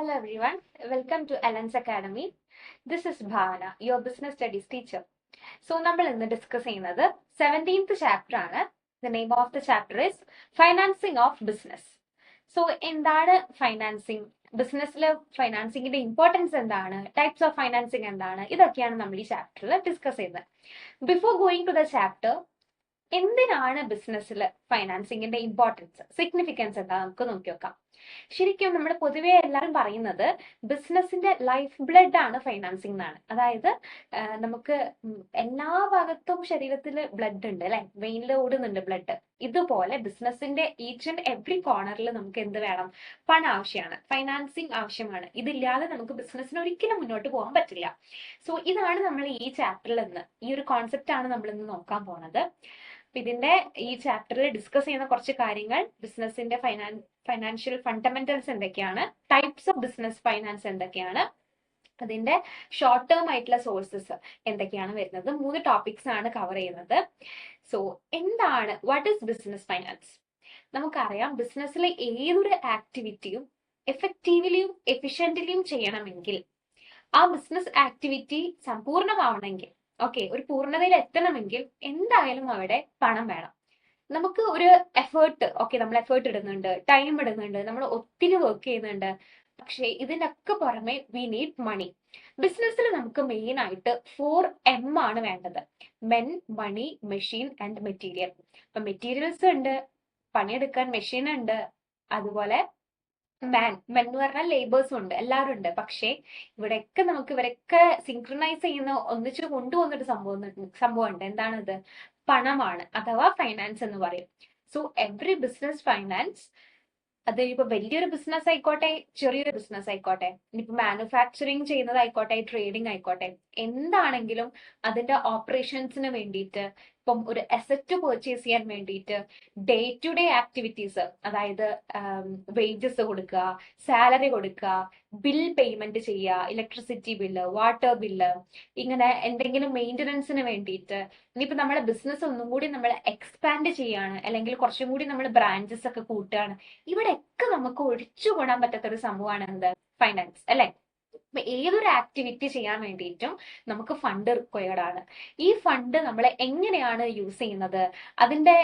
Hello everyone, welcome to Ellen's Academy. This is Bhavana, your business studies teacher. So നമ്മൾ ഇന്ന് discuss ചെയ്യുന്നത് 17th chapter ആണ്. The name of the chapter is Financing of Business. So എന്താണ് financing, ബിസിനസ്സിൽ ഫൈനാൻസിങ്ങിന്റെ importance എന്താണ്, types of financing എന്താണ്, ഇതൊക്കെയാണ് നമ്മൾ ഈ ചാപ്റ്ററിൽ ഡിസ്കസ് ചെയ്യുന്നത്. Before going to the chapter, എന്തിനാണ് ബിസിനസ്സിൽ ഫൈനാൻസിങ്ങിന്റെ ഇമ്പോർട്ടൻസ്, സിഗ്നിഫിക്കൻസ് എന്താ നമുക്ക് നോക്കി നോക്കാം. ശരിക്കും നമ്മൾ പൊതുവെ എല്ലാവരും പറയുന്നത് ബിസിനസിന്റെ ലൈഫ് ബ്ലഡ് ആണ് ഫൈനാൻസിങ് എന്നാണ്. അതായത് നമുക്ക് എല്ലാ ഭാഗത്തും ശരീരത്തിൽ ബ്ലഡ് ഉണ്ട് അല്ലെ, വെയിനിൽ ഓടുന്നുണ്ട് ബ്ലഡ്. ഇതുപോലെ ബിസിനസിന്റെ ഈച്ച് ആൻഡ് എവറി കോർണറിൽ നമുക്ക് എന്ത് വേണം, പണം ആവശ്യമാണ്, ഫൈനാൻസിങ് ആവശ്യമാണ്. ഇതില്ലാതെ നമുക്ക് ബിസിനസ്സിന് ഒരിക്കലും മുന്നോട്ട് പോകാൻ പറ്റില്ല. സോ ഇതാണ് നമ്മൾ ഈ ചാപ്റ്ററിൽ നിന്ന്, ഈ ഒരു കോൺസെപ്റ്റ് ആണ് നമ്മൾ ഇന്ന് നോക്കാൻ പോണത്. ഇതിന്റെ ഈ ചാപ്റ്ററിൽ ഡിസ്കസ് ചെയ്യുന്ന കുറച്ച് കാര്യങ്ങൾ, ബിസിനസിന്റെ ഫൈനാൻഷ്യൽ ഫണ്ടമെന്റൽസ് എന്തൊക്കെയാണ്, ടൈപ്സ് ഓഫ് ബിസിനസ് ഫൈനാൻസ് എന്തൊക്കെയാണ്, അതിന്റെ ഷോർട്ട് ടേം ആയിട്ടുള്ള സോഴ്സസ് എന്തൊക്കെയാണ് വരുന്നത്, 3 ടോപ്പിക്സ് ആണ് കവർ ചെയ്യുന്നത്. സോ എന്താണ്, വാട്ട് ഈസ് ബിസിനസ് ഫൈനാൻസ്? നമുക്കറിയാം, ബിസിനസ്സിലെ ഏതൊരു ആക്ടിവിറ്റിയും എഫക്റ്റീവ്ലിയും എഫിഷ്യന്റ്ലിയും ചെയ്യണമെങ്കിൽ, ആ ബിസിനസ് ആക്ടിവിറ്റി സമ്പൂർണ്ണമാവണമെങ്കിൽ, ഒരു പൂർണ്ണതയിൽ എത്തണമെങ്കിൽ എന്തായാലും അവിടെ പണം വേണം. നമുക്ക് ഒരു എഫേർട്ട്, നമ്മൾ എഫേർട്ട് ഇടുന്നുണ്ട്, ടൈം ഇടുന്നുണ്ട്, നമ്മൾ ഒത്തിരി വർക്ക് ചെയ്യുന്നുണ്ട്. പക്ഷേ ഇതിനൊക്കെ പുറമെ വി നീഡ് മണി. ബിസിനസ്സിൽ നമുക്ക് മെയിൻ ആയിട്ട് 4M ആണ് വേണ്ടത്: men, money, machine and material. അപ്പൊ മെറ്റീരിയൽസ് ഉണ്ട്, പണിയെടുക്കാൻ മെഷീൻ ഉണ്ട്, അതുപോലെ മെൻ എന്ന് പറഞ്ഞാൽ ലേബേഴ്സും ഉണ്ട്, എല്ലാവരും ഉണ്ട്. പക്ഷേ ഇവിടെയൊക്കെ നമുക്ക് ഇവരൊക്കെ സിങ്ക്രണൈസ് ചെയ്യുന്ന, ഒന്നിച്ച് കൊണ്ടുപോകുന്നൊരു സംഭവം ഉണ്ട്. എന്താണത്? പണമാണ്, അഥവാ ഫൈനാൻസ് എന്ന് പറയും. സോ എവറി ബിസിനസ് ഫൈനാൻസ്, അത് ഇപ്പൊ വലിയൊരു ബിസിനസ് ആയിക്കോട്ടെ, ചെറിയൊരു ബിസിനസ് ആയിക്കോട്ടെ, ഇനിയിപ്പോ മാനുഫാക്ചറിങ് ചെയ്യുന്നതായിക്കോട്ടെ, ട്രേഡിംഗ് ആയിക്കോട്ടെ, എന്താണെങ്കിലും അതിന്റെ ഓപ്പറേഷൻസിന് വേണ്ടിയിട്ട്, ഇപ്പം ഒരു അസറ്റ് പർച്ചേസ് ചെയ്യാൻ വേണ്ടിയിട്ട്, ഡേ ടു ഡേ ആക്ടിവിറ്റീസ്, അതായത് വേജസ് കൊടുക്കുക, സാലറി കൊടുക്കുക, ബിൽ പേയ്മെന്റ് ചെയ്യുക, ഇലക്ട്രിസിറ്റി ബില്ല്, വാട്ടർ ബില്ല്, ഇങ്ങനെ എന്തെങ്കിലും മെയിൻ്റനൻസിന് വേണ്ടിയിട്ട്, ഇനിയിപ്പോ നമ്മുടെ ബിസിനസ് ഒന്നും കൂടി നമ്മൾ എക്സ്പാൻഡ് ചെയ്യാണ്, അല്ലെങ്കിൽ കുറച്ചും കൂടി നമ്മൾ ബ്രാഞ്ചസ് ഒക്കെ കൂട്ടുകയാണ്, ഇവിടെയൊക്കെ നമുക്ക് ഒഴിച്ചുകൂടാൻ പറ്റാത്ത ഒരു സംഭവമാണ് എന്ത്? ഫൈനാൻസ്, അല്ലെ? ഏതൊരു ആക്ടിവിറ്റി ചെയ്യാൻ വേണ്ടിയിട്ടും നമുക്ക് ഫണ്ട് റിക്വയർഡ് ആണ്. ഈ ഫണ്ട് നമ്മൾ എങ്ങനെയാണ് യൂസ് ചെയ്യുന്നത്, അതിന്റെ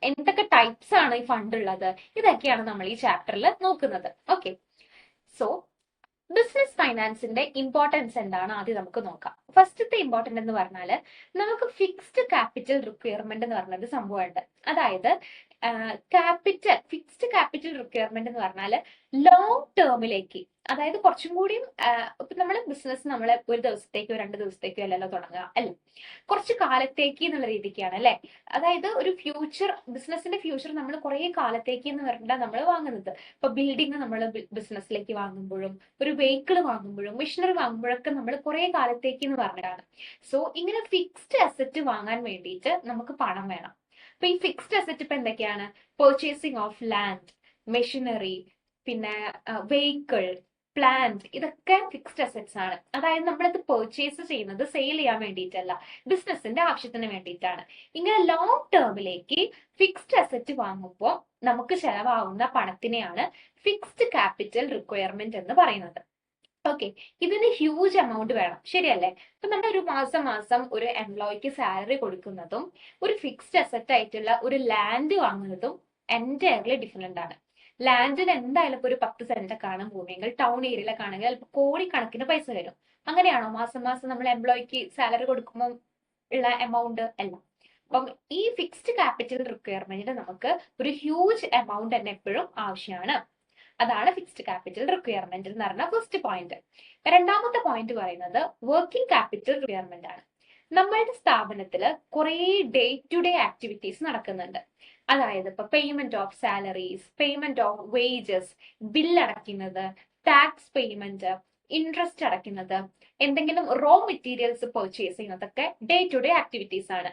എന്തൊക്കെ ടൈപ്സ് ആണ് ഈ ഫണ്ട് ഉള്ളത്, ഇതൊക്കെയാണ് നമ്മൾ ഈ ചാപ്റ്ററിൽ നോക്കുന്നത്. ഓക്കെ, സോ ബിസിനസ് ഫൈനാൻസിന്റെ ഇമ്പോർട്ടൻസ് എന്താണ് ആദ്യം നമുക്ക് നോക്കാം. ഫസ്റ്റത്തെ ഇമ്പോർട്ടന്റ് എന്ന് പറഞ്ഞാൽ, നമുക്ക് ഫിക്സ്ഡ് ക്യാപിറ്റൽ റിക്വയർമെന്റ് എന്ന് പറഞ്ഞൊരു സംഭവമുണ്ട്. അതായത് ഫിക്സ്ഡ് ക്യാപിറ്റൽ റിക്വയർമെന്റ് എന്ന് പറഞ്ഞാൽ ലോങ് ടേമിലേക്ക്, അതായത് കുറച്ചും കൂടിയും ഇപ്പൊ നമ്മള് ബിസിനസ് നമ്മളെ ഒരു ദിവസത്തേക്കോ 2 ദിവസത്തേക്കോ അല്ലല്ലോ തുടങ്ങുക, അല്ലെ? കുറച്ച് കാലത്തേക്ക് എന്നുള്ള രീതിക്കാണ്, അല്ലെ? അതായത് ഒരു ഫ്യൂച്ചർ, ബിസിനസിന്റെ ഫ്യൂച്ചർ നമ്മൾ കുറെ കാലത്തേക്ക് എന്ന് പറഞ്ഞാൽ നമ്മൾ വാങ്ങുന്നത്. ഇപ്പൊ ബിൽഡിംഗ് നമ്മൾ ബിസിനസ്സിലേക്ക് വാങ്ങുമ്പോഴും, ഒരു വെഹിക്കിൾ വാങ്ങുമ്പോഴും, മെഷീനറി വാങ്ങുമ്പോഴൊക്കെ നമ്മൾ കുറെ കാലത്തേക്ക് എന്ന് പറഞ്ഞിട്ടാണ്. സോ ഇങ്ങനെ ഫിക്സ്ഡ് അസറ്റ് വാങ്ങാൻ വേണ്ടിയിട്ട് നമുക്ക് പണം വേണം. അപ്പൊ ഈ ഫിക്സ്ഡ് അസറ്റ് ഇപ്പൊ എന്തൊക്കെയാണ്? പർച്ചേസിങ് ഓഫ് ലാൻഡ്, മെഷീനറി, പിന്നെ വെഹിക്കിൾ, പ്ലാന്റ്, ഇതൊക്കെ ഫിക്സ്ഡ് അസറ്റ്സ് ആണ്. അതായത് നമ്മളിത് പർച്ചേസ് ചെയ്യുന്നത് സെയിൽ ചെയ്യാൻ വേണ്ടിയിട്ടല്ല, ബിസിനസിന്റെ ആവശ്യത്തിന് വേണ്ടിയിട്ടാണ്. ഇങ്ങനെ ലോങ് ടേമിലേക്ക് ഫിക്സ്ഡ് അസറ്റ് വാങ്ങുമ്പോൾ നമുക്ക് ചെലവാകുന്ന പണത്തിനെയാണ് ഫിക്സ്ഡ് ക്യാപിറ്റൽ റിക്വയർമെന്റ് എന്ന് പറയുന്നത്. ഓക്കെ, ഇതിന് ഹ്യൂജ് എമൗണ്ട് വേണം, ശരിയല്ലേ? അപ്പൊ നമ്മൾ ഒരു മാസം ഒരു എംപ്ലോയിക്ക് സാലറി കൊടുക്കുന്നതും ഒരു ഫിക്സ്ഡ് അസറ്റ് ആയിട്ടുള്ള ഒരു ലാൻഡ് വാങ്ങുന്നതും എൻറ്റയർലി ഡിഫറെന്റ് ആണ്. ലാൻഡിന് എന്തായാലും ഇപ്പൊ ഒരു 10 സെന്റൊക്കെ ആണ് ഭൂമിയെങ്കിൽ, ടൗൺ ഏരിയയിലൊക്കെ ആണെങ്കിൽ ചിലപ്പോൾ കോടിക്കണക്കിന് പൈസ വരും. അങ്ങനെയാണോ മാസം നമ്മൾ എംപ്ലോയിക്ക് സാലറി കൊടുക്കുമ്പോൾ ഉള്ള എമൗണ്ട്? അല്ല. അപ്പം ഈ ഫിക്സ്ഡ് ക്യാപിറ്റൽ റിക്വയർമെന്റിന് നമുക്ക് ഒരു ഹ്യൂജ് എമൗണ്ട് തന്നെ എപ്പോഴും ആവശ്യമാണ്. അതാണ് ഫിക്സ്ഡ് ക്യാപിറ്റൽ റിക്വയർമെന്റ് എന്ന് പറഞ്ഞ ഫസ്റ്റ് പോയിന്റ്. രണ്ടാമത്തെ പോയിന്റ് പറയുന്നത് വർക്കിംഗ് ക്യാപിറ്റൽ റിക്വയർമെന്റ് ആണ്. നമ്മളുടെ സ്ഥാപനത്തിൽ കുറെ ഡേ ടു ഡേ ആക്ടിവിറ്റീസ് നടക്കുന്നുണ്ട്. അതായത് ഇപ്പൊ payment of salaries, payment of wages, bill അടയ്ക്കുന്നത്, ടാക്സ് പേയ്മെന്റ്, ഇൻട്രസ്റ്റ് അടയ്ക്കുന്നത്, എന്തെങ്കിലും റോ മെറ്റീരിയൽസ് പർച്ചേസ് ചെയ്യുന്നതൊക്കെ ഡേ ടു ഡേ ആക്ടിവിറ്റീസ് ആണ്.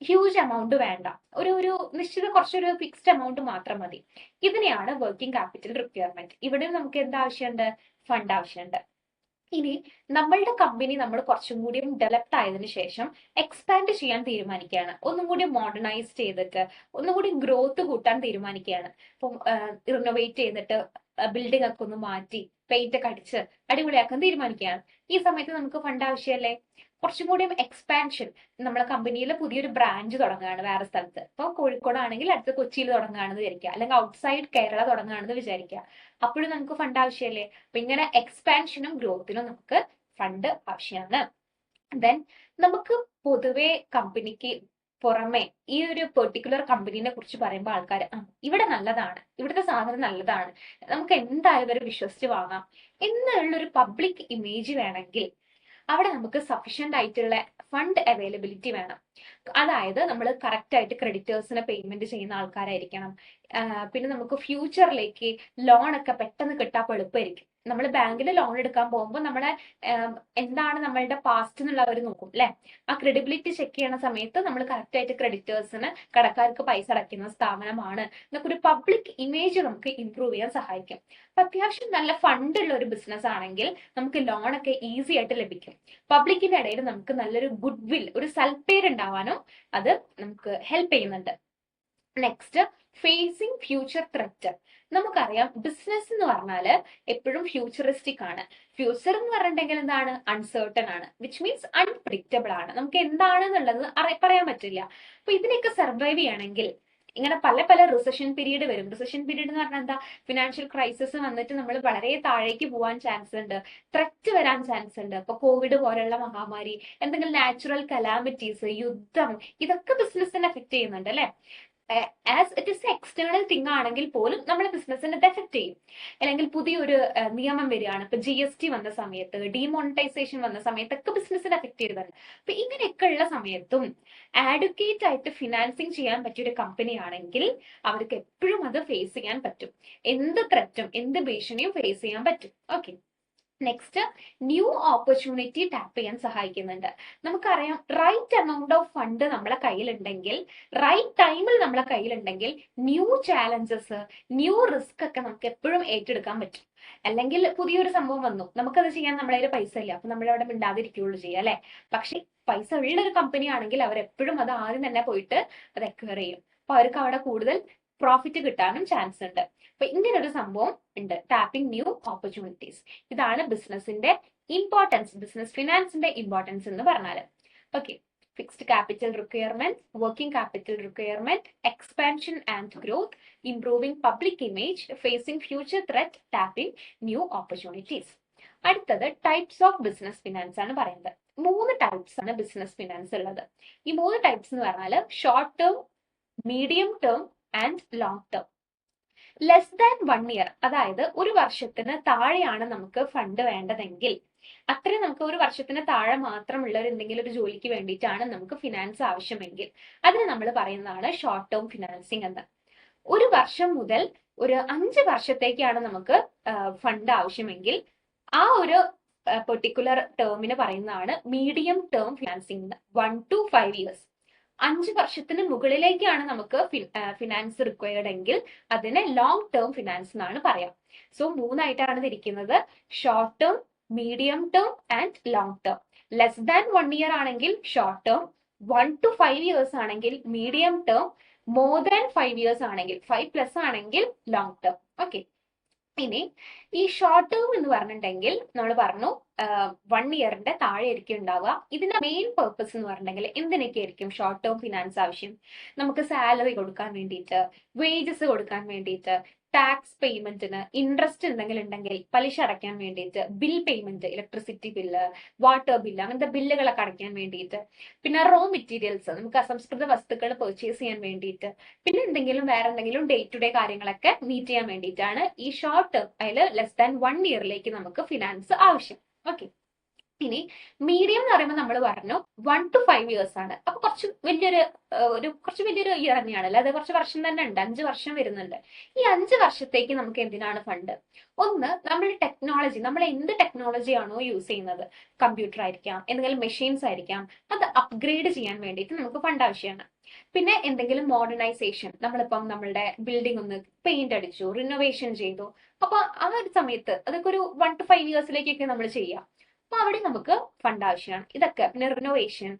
ഹ്യൂജ് എമൗണ്ട് വേണ്ട, ഒരു നിശ്ചിത കുറച്ചൊരു ഫിക്സ്ഡ് എമൗണ്ട് മാത്രം മതി. ഇതിനെയാണ് വർക്കിംഗ് ക്യാപിറ്റൽ റിക്വയർമെന്റ്. ഇവിടെ നമുക്ക് എന്താ ആവശ്യമുണ്ട്? ഫണ്ട് ആവശ്യമുണ്ട്. ഇനി നമ്മളുടെ കമ്പനി നമ്മൾ കുറച്ചും കൂടി ഡെവലപ്ഡ് ആയതിനു ശേഷം എക്സ്പാൻഡ് ചെയ്യാൻ തീരുമാനിക്കുകയാണ്, ഒന്നും കൂടി മോഡേണൈസ് ചെയ്തിട്ട് ഒന്നും കൂടി ഗ്രോത്ത് കൂട്ടാൻ തീരുമാനിക്കുകയാണ്. ഇപ്പം റിനോവേറ്റ് ചെയ്തിട്ട് ബിൽഡിംഗ് ഒക്കെ ഒന്ന് മാറ്റി പെയിന്റ് ഒക്കെ അടിച്ച് അടിപൊളിയാക്കാൻ തീരുമാനിക്കുകയാണ്. ഈ സമയത്ത് നമുക്ക് ഫണ്ട് ആവശ്യമല്ലേ? കുറച്ചും കൂടിയും എക്സ്പാൻഷൻ, നമ്മളെ കമ്പനിയിൽ പുതിയൊരു ബ്രാഞ്ച് തുടങ്ങുകയാണ് വേറെ സ്ഥലത്ത്. ഇപ്പോൾ കോഴിക്കോടാണെങ്കിൽ അടുത്ത് കൊച്ചിയിൽ തുടങ്ങുകയാണെന്ന് വിചാരിക്കുക, അല്ലെങ്കിൽ ഔട്ട്സൈഡ് കേരള തുടങ്ങുകയാണെന്ന് വിചാരിക്കുക. അപ്പോഴും നമുക്ക് ഫണ്ട് ആവശ്യമല്ലേ? അപ്പൊ ഇങ്ങനെ എക്സ്പാൻഷനും ഗ്രോത്തിനും നമുക്ക് ഫണ്ട് ആവശ്യമാണ്. ദെൻ നമുക്ക് പൊതുവെ കമ്പനിക്ക് പുറമെ ഈ ഒരു പെർട്ടിക്കുലർ കമ്പനീനെ കുറിച്ച് പറയുമ്പോൾ ആൾക്കാർ ഇവിടെ നല്ലതാണ്, ഇവിടുത്തെ സാധനം നല്ലതാണ്, നമുക്ക് എന്തായാലും ഒരു വിശ്വസിച്ച് വാങ്ങാം എന്നുള്ളൊരു പബ്ലിക് ഇമേജ് വേണമെങ്കിൽ അവിടെ നമുക്ക് സഫീഷ്യന്റ് ആയിട്ടുള്ള ഫണ്ട് അവൈലബിലിറ്റി വേണം. അതായത് നമ്മൾ കറക്റ്റ് ആയിട്ട് ക്രെഡിറ്റേഴ്സിന് പേയ്മെന്റ് ചെയ്യുന്ന ആൾക്കാരായിരിക്കണം. പിന്നെ നമുക്ക് ഫ്യൂച്ചറിലേക്ക് ലോൺ ഒക്കെ പെട്ടെന്ന് കിട്ടാൻ എളുപ്പമായിരിക്കും. നമ്മൾ ബാങ്കിൽ ലോൺ എടുക്കാൻ പോകുമ്പോൾ നമ്മളെ എന്താണ് നമ്മളുടെ പാസ്റ്റ് എന്നുള്ള അവർ നോക്കും അല്ലെ. ആ ക്രെഡിബിലിറ്റി ചെക്ക് ചെയ്യുന്ന സമയത്ത് നമ്മൾ കറക്റ്റ് ആയിട്ട് ക്രെഡിറ്റേഴ്സിന്, കടക്കാർക്ക് പൈസ അടയ്ക്കുന്ന സ്ഥാപനമാണ് എന്നൊക്കെ ഒരു പബ്ലിക് ഇമേജ് നമുക്ക് ഇംപ്രൂവ് ചെയ്യാൻ സഹായിക്കും. അപ്പൊ അത്യാവശ്യം നല്ല ഫണ്ട് ഉള്ള ഒരു ബിസിനസ് ആണെങ്കിൽ നമുക്ക് ലോൺ ഒക്കെ ഈസി ആയിട്ട് ലഭിക്കും. പബ്ലിക്കിന്റെ ഇടയിൽ നമുക്ക് നല്ലൊരു ഗുഡ് വിൽ, ഒരു സൽപ്പേരുണ്ടാവാനും അത് നമുക്ക് ഹെൽപ്പ് ചെയ്യുന്നുണ്ട്. Next, facing future threat. നമുക്കറിയാം ബിസിനസ് എന്ന് പറഞ്ഞാല് എപ്പോഴും ഫ്യൂച്ചറിസ്റ്റിക് ആണ്. ഫ്യൂച്ചർ എന്ന് പറഞ്ഞിട്ടുണ്ടെങ്കിൽ എന്താണ്? അൺസേർട്ടൺ ആണ്, വിച്ച് മീൻസ് അൺപ്രിഡിക്റ്റബിൾ ആണ്. നമുക്ക് എന്താണെന്നുള്ളത് പറയാൻ പറ്റില്ല. അപ്പൊ ഇതിനൊക്കെ സർവൈവ് ചെയ്യണമെങ്കിൽ ഇങ്ങനെ പല പല റിസഷൻ പീരീഡ് വരും. റിസഷൻ പീരീഡ് എന്ന് പറഞ്ഞാൽ എന്താ? ഫിനാൻഷ്യൽ ക്രൈസിസ് വന്നിട്ട് നമ്മൾ വളരെ താഴേക്ക് പോകാൻ ചാൻസ് ഉണ്ട്, ത്രെറ്റ് വരാൻ ചാൻസ് ഉണ്ട്. ഇപ്പൊ കോവിഡ് പോലുള്ള മഹാമാരി, എന്തെങ്കിലും നാച്ചുറൽ കലാമിറ്റീസ്, യുദ്ധം, ഇതൊക്കെ ബിസിനസിനെ എഫക്ട് ചെയ്യുന്നുണ്ട് അല്ലെ. As it is external thing ആണെങ്കിൽ പോലും നമ്മുടെ ബിസിനസിനെ എഫക്ട് ചെയ്യും. അല്ലെങ്കിൽ പുതിയൊരു നിയമം വരികയാണ്, ഇപ്പൊ GST വന്ന സമയത്ത്, ഡിമോണിറ്റൈസേഷൻ വന്ന സമയത്തൊക്കെ ബിസിനസിനെ എഫക്ട് ചെയ്തതാണ്. അപ്പൊ ഇങ്ങനെയൊക്കെ ഉള്ള സമയത്തും ആഡ്വക്കേറ്റ് ആയിട്ട് ഫിനാൻസിങ് ചെയ്യാൻ പറ്റിയ ഒരു കമ്പനി ആണെങ്കിൽ അവർക്ക് എപ്പോഴും അത് ഫേസ് ചെയ്യാൻ പറ്റും. എന്ത് ത്രെറ്റും എന്ത് ഭീഷണിയും ഫേസ് ചെയ്യാൻ പറ്റും. Okay, next, new opportunity tap ചെയ്യാൻ സഹായിക്കുന്നുണ്ട്. നമുക്കറിയാം റൈറ്റ് എമൗണ്ട് ഓഫ് ഫണ്ട് നമ്മളെ കയ്യിലുണ്ടെങ്കിൽ, റൈറ്റ് ടൈമിൽ നമ്മളെ കയ്യിലുണ്ടെങ്കിൽ ന്യൂ ചാലഞ്ചസ്, ന്യൂ റിസ്ക് ഒക്കെ നമുക്ക് എപ്പോഴും ഏറ്റെടുക്കാൻ പറ്റും. അല്ലെങ്കിൽ പുതിയൊരു സംഭവം വന്നു, നമുക്കത് ചെയ്യാൻ നമ്മളെ കയ്യിൽ പൈസ ഇല്ല, അപ്പൊ നമ്മളവിടെ മിണ്ടാതിരിക്കുകയുള്ളൂ ചെയ്യുക അല്ലെ. പക്ഷെ പൈസ ഉള്ള ഒരു കമ്പനി ആണെങ്കിൽ അവരെപ്പോഴും അത് ആദ്യം തന്നെ പോയിട്ട് അത് അക്വയർ ചെയ്യും. അപ്പൊ അവർക്ക് അവിടെ കൂടുതൽ പ്രോഫിറ്റ് കിട്ടാനും ചാൻസ് ഉണ്ട്. അപ്പൊ ഇങ്ങനെ ഒരു സംഭവം ഉണ്ട്, ടാപ്പിംഗ് ന്യൂ ഓപ്പർച്യൂണിറ്റീസ്. ഇതാണ് ബിസിനസിന്റെ ഇമ്പോർട്ടൻസ്, ബിസിനസ് ഫിനാൻസിന്റെ ഇമ്പോർട്ടൻസ് എന്ന് പറഞ്ഞാല്. Okay, fixed capital requirement, working capital requirement, expansion and growth, improving public image, facing future threat, tapping new opportunities. അടുത്തത് ടൈപ്സ് ഓഫ് ബിസിനസ് ഫിനാൻസ് ആണ് പറയുന്നത്. 3 ടൈപ്സ് ആണ് ബിസിനസ് ഫിനാൻസ് ഉള്ളത്. ഈ 3 ടൈപ്സ് എന്ന് പറഞ്ഞാൽ short term, medium term and long term. Less than 1 year, അതായത് ഒരു വർഷത്തിന് താഴെയാണ് നമുക്ക് ഫണ്ട് വേണ്ടതെങ്കിൽ, അത്രയും നമുക്ക് ഒരു വർഷത്തിന് താഴെ മാത്രമുള്ള എന്തെങ്കിലും ഒരു ജോലിക്ക് വേണ്ടിയിട്ടാണ് നമുക്ക് ഫിനാൻസ് ആവശ്യമെങ്കിൽ അതിന് നമ്മൾ പറയുന്നതാണ് ഷോർട്ട് ടേം ഫിനാൻസിങ് എന്ന്. ഒരു വർഷം മുതൽ ഒരു 5 വർഷത്തേക്കാണ് നമുക്ക് ഫണ്ട് ആവശ്യമെങ്കിൽ ആ ഒരു പെർട്ടിക്കുലർ ടേമിന് പറയുന്നതാണ് medium term financing. 1 to 5 years, 5 വർഷത്തിന് മുകളിലേക്കാണ് നമുക്ക് ഫിനാൻസ് റിക്വയർഡ് എങ്കിൽ അതിനെ ലോങ് ടേം ഫിനാൻസ് എന്നാണ് പറയാം. സോ 3 ആയിട്ടാണ് തിരിക്കുന്നത്: short term, medium term and long term. Less than 1 year ആണെങ്കിൽ ഷോർട്ട് ടേം, 1 to 5 ഇയേഴ്സ് ആണെങ്കിൽ medium term, more than 5 years ആണെങ്കിൽ 5+ ആണെങ്കിൽ ലോങ് ടേം. ഓക്കെ, ഇനി ഈ ഷോർട്ട് ടേം എന്ന് പറഞ്ഞിട്ടുണ്ടെങ്കിൽ നമ്മൾ പറഞ്ഞു 1 ഇയറിന്റെ താഴെ ആയിരിക്കും ഉണ്ടാവുക. ഇതിന്റെ മെയിൻ പേർപ്പസ് എന്ന് പറഞ്ഞിട്ടുണ്ടെങ്കിൽ എന്തിനൊക്കെ ആയിരിക്കും ഷോർട്ട് ടേം ഫിനാൻസ് ആവശ്യം? നമുക്ക് സാലറി കൊടുക്കാൻ വേണ്ടിയിട്ട്, വേജസ് കൊടുക്കാൻ വേണ്ടിയിട്ട്, ടാക്സ് പേയ്മെന്റിന്, ഇൻട്രസ്റ്റ് എന്തെങ്കിലും ഉണ്ടെങ്കിൽ പലിശ അടയ്ക്കാൻ വേണ്ടിയിട്ട്, bill payment, electricity bill, water bill, അങ്ങനത്തെ ബില്ലുകളൊക്കെ അടയ്ക്കാൻ വേണ്ടിയിട്ട്, പിന്നെ റോ മെറ്റീരിയൽസ്, നമുക്ക് അസംസ്കൃത വസ്തുക്കൾ പർച്ചേസ് ചെയ്യാൻ വേണ്ടിയിട്ട്, പിന്നെ വേറെ എന്തെങ്കിലും ഡേ ടു ഡേ കാര്യങ്ങളൊക്കെ മീറ്റ് ചെയ്യാൻ വേണ്ടിയിട്ടാണ് ഈ ഷോർട്ട് ടേം, അതിൽ ലെസ് ദാൻ 1 ഇയറിലേക്ക് നമുക്ക് ഫിനാൻസ് ആവശ്യം. ഓക്കെ, ഇനി മീഡിയം എന്ന് പറയുമ്പോൾ നമ്മൾ പറഞ്ഞു 1 to 5 ഇയേഴ്സ് ആണ്. അപ്പൊ കുറച്ച് വലിയൊരു ഇയർ തന്നെയാണല്ലോ, അത് കുറച്ച് വർഷം തന്നെ ഉണ്ട്, 5 വർഷം വരുന്നുണ്ട്. ഈ 5 വർഷത്തേക്ക് നമുക്ക് എന്തിനാണ് ഫണ്ട്? ഒന്ന്, നമ്മുടെ ടെക്നോളജി, നമ്മൾ എന്ത് ടെക്നോളജി ആണോ യൂസ് ചെയ്യുന്നത്, കമ്പ്യൂട്ടർ ആയിരിക്കാം, എന്തെങ്കിലും മെഷീൻസ് ആയിരിക്കാം, അത് അപ്ഗ്രേഡ് ചെയ്യാൻ വേണ്ടിയിട്ട് നമുക്ക് ഫണ്ട് ആവശ്യമാണ്. പിന്നെ എന്തെങ്കിലും മോഡേണൈസേഷൻ, നമ്മളിപ്പം നമ്മളുടെ ബിൽഡിംഗ് ഒന്ന് പെയിന്റ് അടിച്ചു, റിനോവേഷൻ ചെയ്തു, അപ്പൊ ആ ഒരു സമയത്ത് അതൊക്കെ ഒരു 1 to 5 ഇയേഴ്സിലേക്കൊക്കെ നമ്മൾ ചെയ്യാം. അപ്പൊ അവിടെ നമുക്ക് ഫണ്ട് ആവശ്യമാണ്. ഇതൊക്കെ പിന്നെ റിനോവേഷൻ,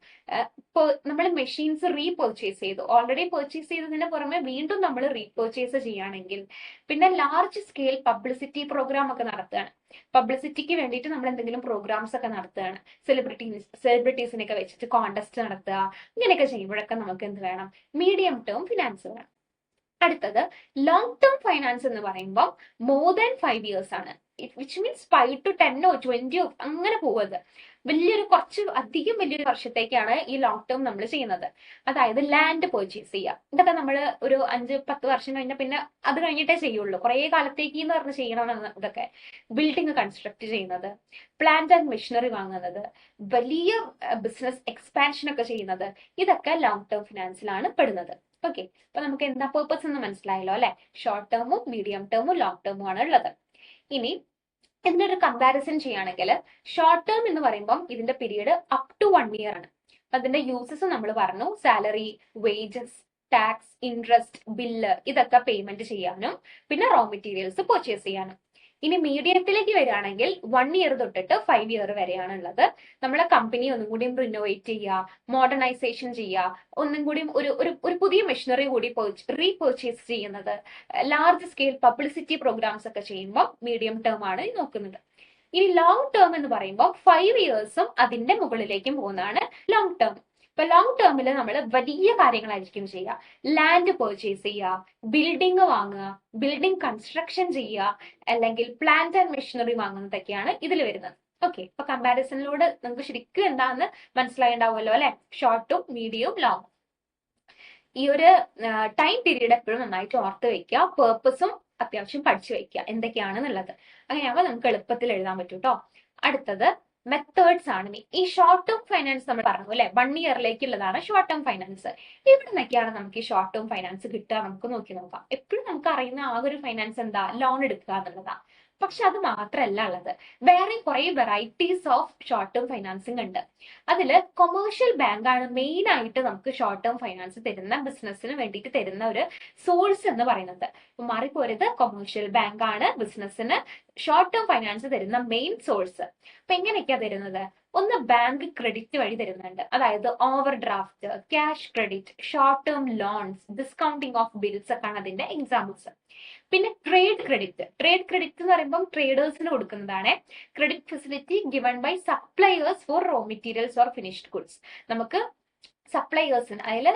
നമ്മൾ മെഷീൻസ് റീപർച്ചേസ് ചെയ്തു, ഓൾറെഡി പർച്ചേസ് ചെയ്തതിന് പുറമെ വീണ്ടും നമ്മൾ റീപർച്ചേസ് ചെയ്യുകയാണെങ്കിൽ, പിന്നെ ലാർജ് സ്കെയിൽ പബ്ലിസിറ്റി പ്രോഗ്രാം ഒക്കെ നടത്തുകയാണ്. പബ്ലിസിറ്റിക്ക് വേണ്ടിയിട്ട് നമ്മൾ എന്തെങ്കിലും പ്രോഗ്രാംസ് ഒക്കെ നടത്തുകയാണ്, സെലിബ്രിറ്റീസിനെയൊക്കെ വെച്ചിട്ട് കോൺടെസ്റ്റ് നടത്തുക, ഇങ്ങനെയൊക്കെ ചെയ്യുമ്പോഴൊക്കെ നമുക്ക് എന്ത് വേണം? മീഡിയം ടേം ഫിനാൻസ് വേണം. അടുത്തത് ലോങ് ടേം ഫൈനാൻസ് എന്ന് പറയുമ്പോൾ മോർ ദാൻ 5 years ആണ്. വിച്ച് മീൻസ് 5 to 10 or 20 അങ്ങനെ പോവത്. കുറച്ച് അധികം വലിയൊരു വർഷത്തേക്കാണ് ഈ ലോങ് ടേം നമ്മൾ ചെയ്യുന്നത്. അതായത് ലാൻഡ് പർച്ചേസ് ചെയ്യുക. ഇതൊക്കെ നമ്മൾ ഒരു 5-10 വർഷം കഴിഞ്ഞാൽ പിന്നെ അത് കഴിഞ്ഞിട്ടേ ചെയ്യുള്ളൂ. കുറേ കാലത്തേക്ക് എന്ന് പറഞ്ഞ് ചെയ്യണമെന്ന് ഇതൊക്കെ. ബിൽഡിംഗ് കൺസ്ട്രക്ട് ചെയ്യുന്നത്, പ്ലാന്റ് ആൻഡ് മെഷീനറി വാങ്ങുന്നത്, വലിയ ബിസിനസ് എക്സ്പാൻഷൻ ഒക്കെ ചെയ്യുന്നത്, ഇതൊക്കെ ലോങ് ടേം ഫിനാൻസിലാണ് പെടുന്നത്. ഓക്കെ, അപ്പൊ നമുക്ക് എന്താ പേർപ്പസ് എന്ന് മനസ്സിലായല്ലോ അല്ലെ? ഷോർട്ട് ടേമും മീഡിയം ടേമും ലോങ് ടേമും ആണ് ഉള്ളത്. ഇനി ഇതിന്റെ ഒരു കമ്പാരിസൺ ചെയ്യുകയാണെങ്കിൽ, ഷോർട്ട് ടേം എന്ന് പറയുമ്പോൾ ഇതിന്റെ പീരീഡ് അപ് ടു 1 year ആണ്. അതിന്റെ യൂസസ് നമ്മൾ പറഞ്ഞു, salary, wages, tax, interest, bill, ഇതൊക്കെ പേയ്മെന്റ് ചെയ്യാനും പിന്നെ റോ മെറ്റീരിയൽസ് പർച്ചേസ് ചെയ്യാനും. ഇനി മീഡിയത്തിലേക്ക് വരികയാണെങ്കിൽ 1 year തൊട്ടിട്ട് 5 year വരെയാണ് ഉള്ളത്. നമ്മളെ കമ്പനി ഒന്നും കൂടി റിനോവേറ്റ് ചെയ്യുക, മോഡേണൈസേഷൻ ചെയ്യുക, ഒന്നും കൂടി ഒരു പുതിയ മെഷീനറി കൂടി റീപർച്ചേസ് ചെയ്യുന്നത്, ലാർജ് സ്കെയിൽ പബ്ലിസിറ്റി പ്രോഗ്രാംസ് ഒക്കെ ചെയ്യുമ്പോൾ മീഡിയം ടേം ആണ് നോക്കുന്നത്. ഇനി ലോങ് ടേം എന്ന് പറയുമ്പോൾ 5 yearsഉം അതിന്റെ മുകളിലേക്കും പോകുന്നതാണ് ലോങ് ടേം. ഇപ്പൊ ലോങ് ടേമിൽ നമ്മൾ വലിയ കാര്യങ്ങളായിരിക്കും ചെയ്യുക. ലാൻഡ് പർച്ചേസ് ചെയ്യുക, ബിൽഡിംഗ് വാങ്ങുക, ബിൽഡിംഗ് കൺസ്ട്രക്ഷൻ ചെയ്യുക, അല്ലെങ്കിൽ പ്ലാന്റ് ആൻഡ് മെഷീനറി വാങ്ങുന്നതൊക്കെയാണ് ഇതിൽ വരുന്നത്. ഓക്കെ, അപ്പൊ കമ്പാരിസണിലൂടെ നമുക്ക് ശരിക്കും എന്താണെന്ന് മനസ്സിലായിണ്ടാവുമല്ലോ അല്ലെ? ഷോർട്ടും മീഡിയവും ലോങ്ങും. ഈ ഒരു ടൈം പീരീഡ് എപ്പോഴും നന്നായിട്ട് ഓർത്ത് വെക്കുക. പേർപ്പസും അത്യാവശ്യം പഠിച്ചു വെക്കുക എന്തൊക്കെയാണെന്നുള്ളത്. അങ്ങനെയാകുമ്പോൾ നമുക്ക് എളുപ്പത്തിൽ എഴുതാൻ പറ്റും കേട്ടോ. അടുത്തത് മെത്തേഡ്സ് ആണ്. ഈ ഷോർട്ട് ടേം ഫൈനാൻസ് നമ്മൾ പറഞ്ഞു അല്ലെ, 1 yearലേക്കുള്ളതാണ് ഷോർട്ട് ടേം ഫൈനാൻസ്. ഇവിടെ നിന്നൊക്കെയാണ് നമുക്ക് ഈ ഷോർട്ട് ടേം ഫൈനാൻസ് കിട്ടുക? നമുക്ക് നോക്കാം. എപ്പോഴും നമുക്ക് അറിയുന്ന ആ ഒരു ഫൈനാൻസ് എന്താ? ലോൺ എടുക്കുക എന്നുള്ളതാണ്. പക്ഷെ അത് മാത്രമല്ല ഉള്ളത്, വേറെ കുറെ varieties of short term financing ഉണ്ട്. അതിൽ കൊമേഴ്ഷ്യൽ ബാങ്ക് ആണ് മെയിൻ ആയിട്ട് നമുക്ക് ഷോർട്ട് ടേം ഫൈനാൻസ് തരുന്ന, ബിസിനസ്സിന് വേണ്ടിയിട്ട് തരുന്ന ഒരു സോഴ്സ് എന്ന് പറയുന്നത്. മാറിപ്പോരുത്, കൊമേഴ്ഷ്യൽ ബാങ്ക് ആണ് ബിസിനസ്സിന് ഷോർട്ട് ടേം ഫൈനാൻസ് തരുന്ന മെയിൻ സോഴ്സ്. അപ്പൊ എങ്ങനെയൊക്കെയാ തരുന്നത്? ഒന്ന് ബാങ്ക് ക്രെഡിറ്റ് വഴി തരുന്നുണ്ട്, അതായത് over draft, cash credit, short term loans, discounting of bills ഒക്കെ ആണ് അതിന്റെ എക്സാമ്പിൾസ്. പിന്നെ ട്രേഡ് ക്രെഡിറ്റ് എന്ന് പറയുമ്പോൾ ട്രേഡേഴ്സിന് കൊടുക്കുന്നതാണ്. Credit facility given by suppliers for raw materials or finished goods. നമുക്ക് സപ്ലയേഴ്സിന് അതിൽ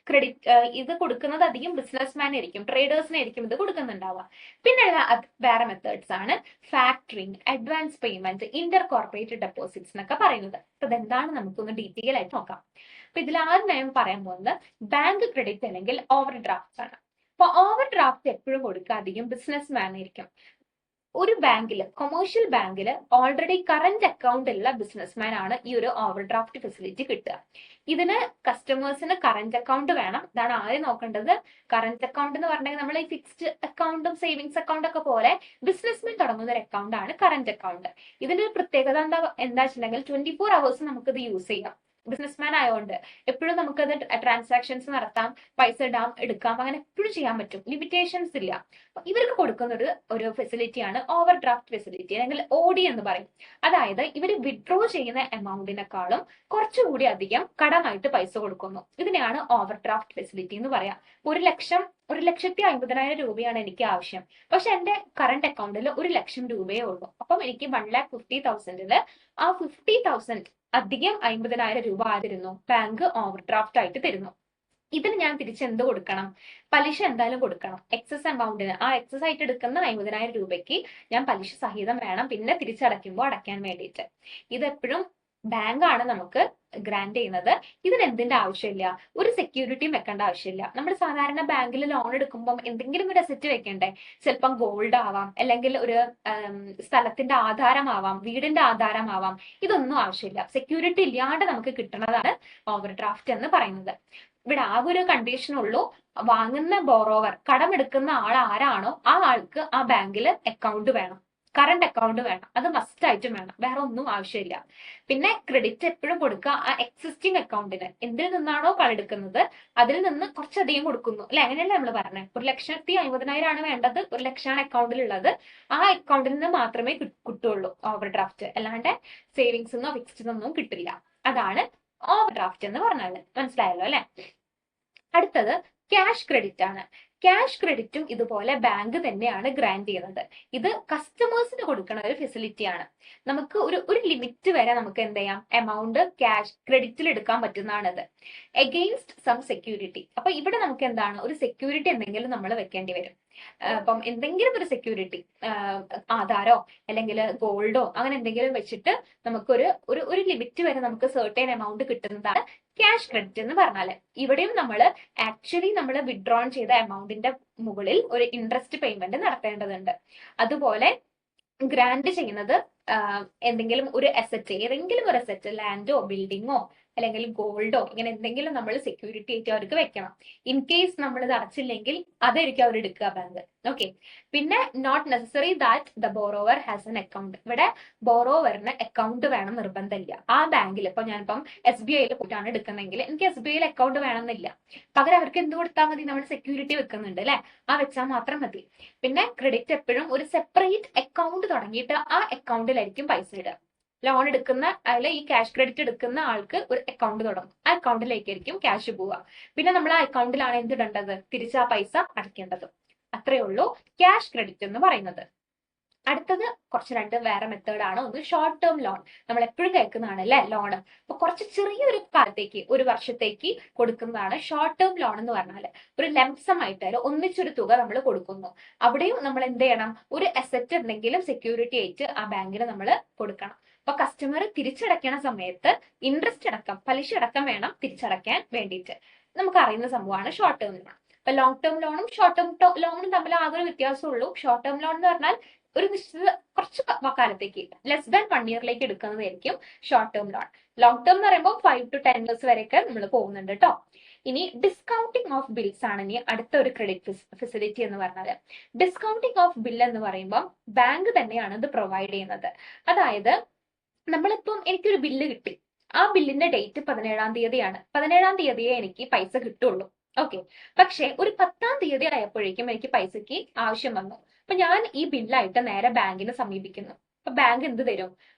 ക്രെഡിറ്റ് ഇത് കൊടുക്കുന്നത് അധികം ബിസിനസ്മാൻ ആയിരിക്കും, ട്രേഡേഴ്സിനായിരിക്കും ഇത് കൊടുക്കുന്നുണ്ടാവുക. പിന്നെ വേറെ മെത്തേഡ്സ് ആണ് factoring, advance payment, Inter corporate deposits എന്നൊക്കെ പറയുന്നത്. അപ്പൊ ഇതെന്താണ് നമുക്കൊന്ന് ഡീറ്റെയിൽ ആയിട്ട് നോക്കാം. അപ്പൊ ഇതിൽ ആദ്യം ഞാൻ പറയാൻ പോകുന്നത് ബാങ്ക് ക്രെഡിറ്റ് അല്ലെങ്കിൽ ഓവർ ഡ്രാഫ്റ്റ് ആണ്. അപ്പൊ ഓവർ ഡ്രാഫ്റ്റ് എപ്പോഴും കൊടുക്കുക അധികം ബിസിനസ്മാൻ ആയിരിക്കും. ഒരു ബാങ്കിൽ, കൊമേഴ്ഷ്യൽ ബാങ്കിൽ ഓൾറെഡി കറന്റ് അക്കൗണ്ട് ഉള്ള ബിസിനസ്മാൻ ആണ് ഈ ഒരു ഓവർ ഡ്രാഫ്റ്റ് ഫെസിലിറ്റി കിട്ടുക. ഇതിന് കസ്റ്റമേഴ്സിന് കറന്റ് അക്കൗണ്ട് വേണം. ഇതാണ് ആദ്യം നോക്കേണ്ടത്. കറന്റ് അക്കൗണ്ട് എന്ന് പറഞ്ഞാൽ നമ്മൾ ഈ ഫിക്സ്ഡ് അക്കൗണ്ടും സേവിങ്സ് അക്കൗണ്ട് ഒക്കെ പോലെ ബിസിനസ്മാൻ തുടങ്ങുന്ന ഒരു അക്കൗണ്ട് ആണ് കറന്റ് അക്കൗണ്ട്. ഇതിന്റെ ഒരു പ്രത്യേകത എന്താ വെച്ചിട്ടുണ്ടെങ്കിൽ 24 hours നമുക്കിത് യൂസ് ചെയ്യാം. ബിസിനസ്മാൻ ആയതുകൊണ്ട് എപ്പോഴും നമുക്കത് ട്രാൻസാക്ഷൻസ് നടത്താം, പൈസ ഇടാം, എടുക്കാം, അങ്ങനെ എപ്പോഴും ചെയ്യാൻ പറ്റും, ലിമിറ്റേഷൻസ് ഇല്ല. ഇവർക്ക് കൊടുക്കുന്ന ഒരു ഫെസിലിറ്റിയാണ് ഓവർ ഡ്രാഫ്റ്റ് ഫെസിലിറ്റി അല്ലെങ്കിൽ OD എന്ന് പറയും. അതായത് ഇവർ വിഡ്രോ ചെയ്യുന്ന എമൗണ്ടിനെക്കാളും കുറച്ചുകൂടി അധികം കടമായിട്ട് പൈസ കൊടുക്കുന്നു. ഇതിനെയാണ് ഓവർ ഡ്രാഫ്റ്റ് ഫെസിലിറ്റി എന്ന് പറയാം. 1,50,000 രൂപയാണ് എനിക്ക് ആവശ്യം, പക്ഷെ എന്റെ കറന്റ് അക്കൗണ്ടിൽ 1,00,000 രൂപയേ ഉള്ളൂ. അപ്പം എനിക്ക് 1,50,000 ആ 50,000 അധികം 50,000 രൂപ ആയിരുന്നു ബാങ്ക് ഓവർ ഡ്രാഫ്റ്റ് ആയിട്ട് തരുന്നു. ഇതിന് ഞാൻ തിരിച്ച് എന്ത് കൊടുക്കണം? പലിശ എന്തായാലും കൊടുക്കണം. എക്സസ് എമൗണ്ടിന്, ആ എക്സസ് ആയിട്ട് എടുക്കുന്ന 50,000 രൂപയ്ക്ക് ഞാൻ പലിശ സഹിതം വേണം പിന്നെ തിരിച്ചടയ്ക്കുമ്പോൾ അടയ്ക്കാൻ വേണ്ടിയിട്ട്. ഇതെപ്പോഴും ബാങ്ക് ആണ് നമുക്ക് ഗ്രാന്റ് ചെയ്യുന്നത്. ഇതിന് എന്തിന്റെ ആവശ്യമില്ല, ഒരു സെക്യൂരിറ്റിയും വെക്കേണ്ട ആവശ്യമില്ല. നമ്മൾ സാധാരണ ബാങ്കിൽ ലോൺ എടുക്കുമ്പോൾ എന്തെങ്കിലും ഒരു അസറ്റ് വെക്കണ്ടേ? ചിലപ്പം ഗോൾഡ് ആവാം, അല്ലെങ്കിൽ ഒരു സ്ഥലത്തിന്റെ ആധാരമാവാം, വീടിന്റെ ആധാരമാവാം. ഇതൊന്നും ആവശ്യമില്ല. സെക്യൂരിറ്റി ഇല്ലാണ്ട് നമുക്ക് കിട്ടുന്നതാണ് ഓവർ ഡ്രാഫ്റ്റ് എന്ന് പറയുന്നത്. ഇവിടെ ആകെ ഒരു കണ്ടീഷൻ ഉള്ളൂ, വാങ്ങുന്ന ബോറോവർ, കടമെടുക്കുന്ന ആൾ ആരാണോ ആ ആൾക്ക് ആ ബാങ്കിൽ അക്കൗണ്ട് വേണം. കറണ്ട് അക്കൗണ്ട് വേണം, അത് മസ്റ്റ് ആയിട്ടും വേണം, വേറെ ഒന്നും ആവശ്യമില്ല. പിന്നെ ക്രെഡിറ്റ് എപ്പോഴും കൊടുക്കുക ആ എക്സിസ്റ്റിംഗ് അക്കൗണ്ടിന്, എന്തിൽ നിന്നാണോ കടെടുക്കുന്നത് അതിൽ നിന്ന് കുറച്ചധികം കൊടുക്കുന്നു അല്ലെ, അങ്ങനെയല്ലേ നമ്മൾ പറഞ്ഞത്. 1,50,000 ആണ് വേണ്ടത്, 1,00,000 അക്കൗണ്ടിലുള്ളത്, ആ അക്കൗണ്ടിൽ നിന്ന് മാത്രമേ കിട്ടുള്ളൂ ഓവർ ഡ്രാഫ്റ്റ്, അല്ലാണ്ട് സേവിങ്സ് എന്നോ ഫിക്സ്ഡ് ഒന്നും കിട്ടില്ല. അതാണ് ഓവർ ഡ്രാഫ്റ്റ് എന്ന് പറഞ്ഞാൽ. മനസ്സിലായല്ലോ അല്ലെ. അടുത്തത് ക്യാഷ് ക്രെഡിറ്റ് ആണ്. ക്യാഷ് ക്രെഡിറ്റും ഇതുപോലെ ബാങ്ക് തന്നെയാണ് ഗ്രാന്റ് ചെയ്യുന്നത്. ഇത് കസ്റ്റമേഴ്സിന് കൊടുക്കുന്ന ഒരു ഫെസിലിറ്റി ആണ്. നമുക്ക് ഒരു ലിമിറ്റ് വരെ നമുക്ക് എന്ത് ചെയ്യാം, എമൗണ്ട് ക്യാഷ് ക്രെഡിറ്റിൽ എടുക്കാൻ പറ്റുന്നതാണത്, എഗെയിൻസ്റ്റ് സം സെക്യൂരിറ്റി. അപ്പൊ ഇവിടെ നമുക്ക് എന്താണ്, ഒരു സെക്യൂരിറ്റി എന്തെങ്കിലും നമ്മൾ വെക്കേണ്ടി വരും. അപ്പം എന്തെങ്കിലും ഒരു സെക്യൂരിറ്റി, ആധാരോ അല്ലെങ്കിൽ ഗോൾഡോ അങ്ങനെ എന്തെങ്കിലും വെച്ചിട്ട് നമുക്കൊരു ഒരു ലിമിറ്റ് വരെ നമുക്ക് സെർട്ടൈൻ എമൗണ്ട് കിട്ടുന്നതാണ് ക്യാഷ് ക്രെഡിറ്റ് എന്ന് പറഞ്ഞാല്. ഇവിടെയും നമ്മൾ ആക്ച്വലി നമ്മൾ വിഡ്രോൺ ചെയ്ത എമൗണ്ടിന്റെ മുകളിൽ ഒരു ഇൻട്രസ്റ്റ് പേയ്മെന്റ് നടത്തേണ്ടതുണ്ട്. അതുപോലെ ഗ്രാന്റ് ചെയ്യുന്നത് എന്തെങ്കിലും ഒരു അസറ്റ്, ഏതെങ്കിലും ഒരു അസറ്റ്, ലാൻഡോ ബിൽഡിങ്ങോ അല്ലെങ്കിൽ ഗോൾഡോ ഇങ്ങനെ എന്തെങ്കിലും നമ്മൾ സെക്യൂരിറ്റി ആയിട്ട് അവർക്ക് വെക്കണം. ഇൻ കേസ് നമ്മൾ ഇത് അടച്ചില്ലെങ്കിൽ അതായിരിക്കും അവർ എടുക്കുക ബാങ്ക്. ഓക്കെ. പിന്നെ not necessary that the borrower has an account. ഇവിടെ ബോറോവറിന് അക്കൗണ്ട് വേണം നിർബന്ധമില്ല. ആ ബാങ്കിൽ ഇപ്പൊ ഞാനിപ്പം SBIയിൽ പോയിട്ടാണ് എടുക്കുന്നതെങ്കിൽ എനിക്ക് SBIയിൽ അക്കൗണ്ട് വേണമെന്നില്ല. പകരം അവർക്ക് എന്ത് കൊടുത്താൽ മതി, നമ്മൾ സെക്യൂരിറ്റി വെക്കുന്നുണ്ട് അല്ലെ, ആ വെച്ചാൽ മാത്രം മതി. പിന്നെ ക്രെഡിറ്റ് എപ്പോഴും ഒരു സെപ്പറേറ്റ് അക്കൗണ്ട് തുടങ്ങിയിട്ട് ആ അക്കൗണ്ടിലായിരിക്കും പൈസ ഇടുക. ലോൺ എടുക്കുന്ന അതിൽ ഈ ക്യാഷ് ക്രെഡിറ്റ് എടുക്കുന്ന ആൾക്ക് ഒരു അക്കൗണ്ട് തുടങ്ങും, ആ അക്കൗണ്ടിലേക്കായിരിക്കും ക്യാഷ് പോവുക. പിന്നെ നമ്മൾ ആ അക്കൗണ്ടിലാണ് എന്തിടേണ്ടത്, തിരിച്ച് ആ പൈസ അടയ്ക്കേണ്ടത്. അത്രയേ ഉള്ളൂ ക്യാഷ് ക്രെഡിറ്റ് എന്ന് പറയുന്നത്. അടുത്തത് രണ്ട് വേറെ മെത്തേഡാണ്. ഒന്ന് ഷോർട്ട് ടേം ലോൺ, നമ്മൾ എപ്പോഴും കേൾക്കുന്നതാണ് അല്ലെ ലോൺ. അപ്പൊ കുറച്ച് ചെറിയൊരു കാലത്തേക്ക്, ഒരു വർഷത്തേക്ക് കൊടുക്കുന്നതാണ് ഷോർട്ട് ടേം ലോൺ എന്ന് പറഞ്ഞാൽ. ഒരു ലംസം ആയിട്ട് ഒന്നിച്ചൊരു തുക നമ്മൾ കൊടുക്കുന്നു. അവിടെയും നമ്മൾ എന്ത് ചെയ്യണം, ഒരു അസറ്റ് എന്തെങ്കിലും സെക്യൂരിറ്റി ആയിട്ട് ആ ബാങ്കിന് നമ്മൾ കൊടുക്കണം. അപ്പൊ കസ്റ്റമർ തിരിച്ചടയ്ക്കണ സമയത്ത് ഇൻട്രസ്റ്റ് അടക്കം, പലിശ അടക്കം വേണം തിരിച്ചടയ്ക്കാൻ വേണ്ടിയിട്ട്. നമുക്ക് അറിയുന്ന സംഭവമാണ് ഷോർട്ട് ടേം ലോൺ. അപ്പൊ ലോങ് ടേം ലോണും ഷോർട്ട് ടേം ലോണും തമ്മിൽ ആകെ ഒരു വ്യത്യാസമുള്ളൂ. ഷോർട്ട് ടേം ലോൺ എന്ന് പറഞ്ഞാൽ ഒരു നിശ്ചിത കുറച്ച് കാലത്തേക്ക്, ലെസ് ദാൻ 1 ഇയറിലേക്ക് എടുക്കുന്നതായിരിക്കും short term loan. Long term എന്ന് പറയുമ്പോൾ 5 to 10 years വരെയൊക്കെ നമ്മൾ പോകുന്നുണ്ട് കേട്ടോ. ഇനി ഡിസ്കൗണ്ടിങ് ഓഫ് ബിൽസ് ആണ് ഇനി അടുത്ത ഒരു ക്രെഡിറ്റ് ഫെസിലിറ്റി എന്ന് പറഞ്ഞാൽ. ഡിസ്കൗണ്ടിങ് ഓഫ് ബിൽ എന്ന് പറയുമ്പോൾ ബാങ്ക് തന്നെയാണ് ഇത് പ്രൊവൈഡ് ചെയ്യുന്നത്. അതായത് നമ്മളിപ്പം എനിക്കൊരു ബില്ല് കിട്ടി, ആ ബില്ലിന്റെ ഡേറ്റ് 17-ാം തീയതിയാണ്, 17-ാം തീയതിയെ എനിക്ക് പൈസ കിട്ടുള്ളൂ. ഓക്കെ. പക്ഷെ ഒരു 10-ാം തീയതി ആയപ്പോഴേക്കും എനിക്ക് പൈസക്ക് ആവശ്യം വന്നു. അപ്പൊ ഞാൻ ഈ ബില്ലായിട്ട് നേരെ ബാങ്കിനെ സമീപിക്കുന്നു. അപ്പൊ ബാങ്ക് എന്ത് തരും,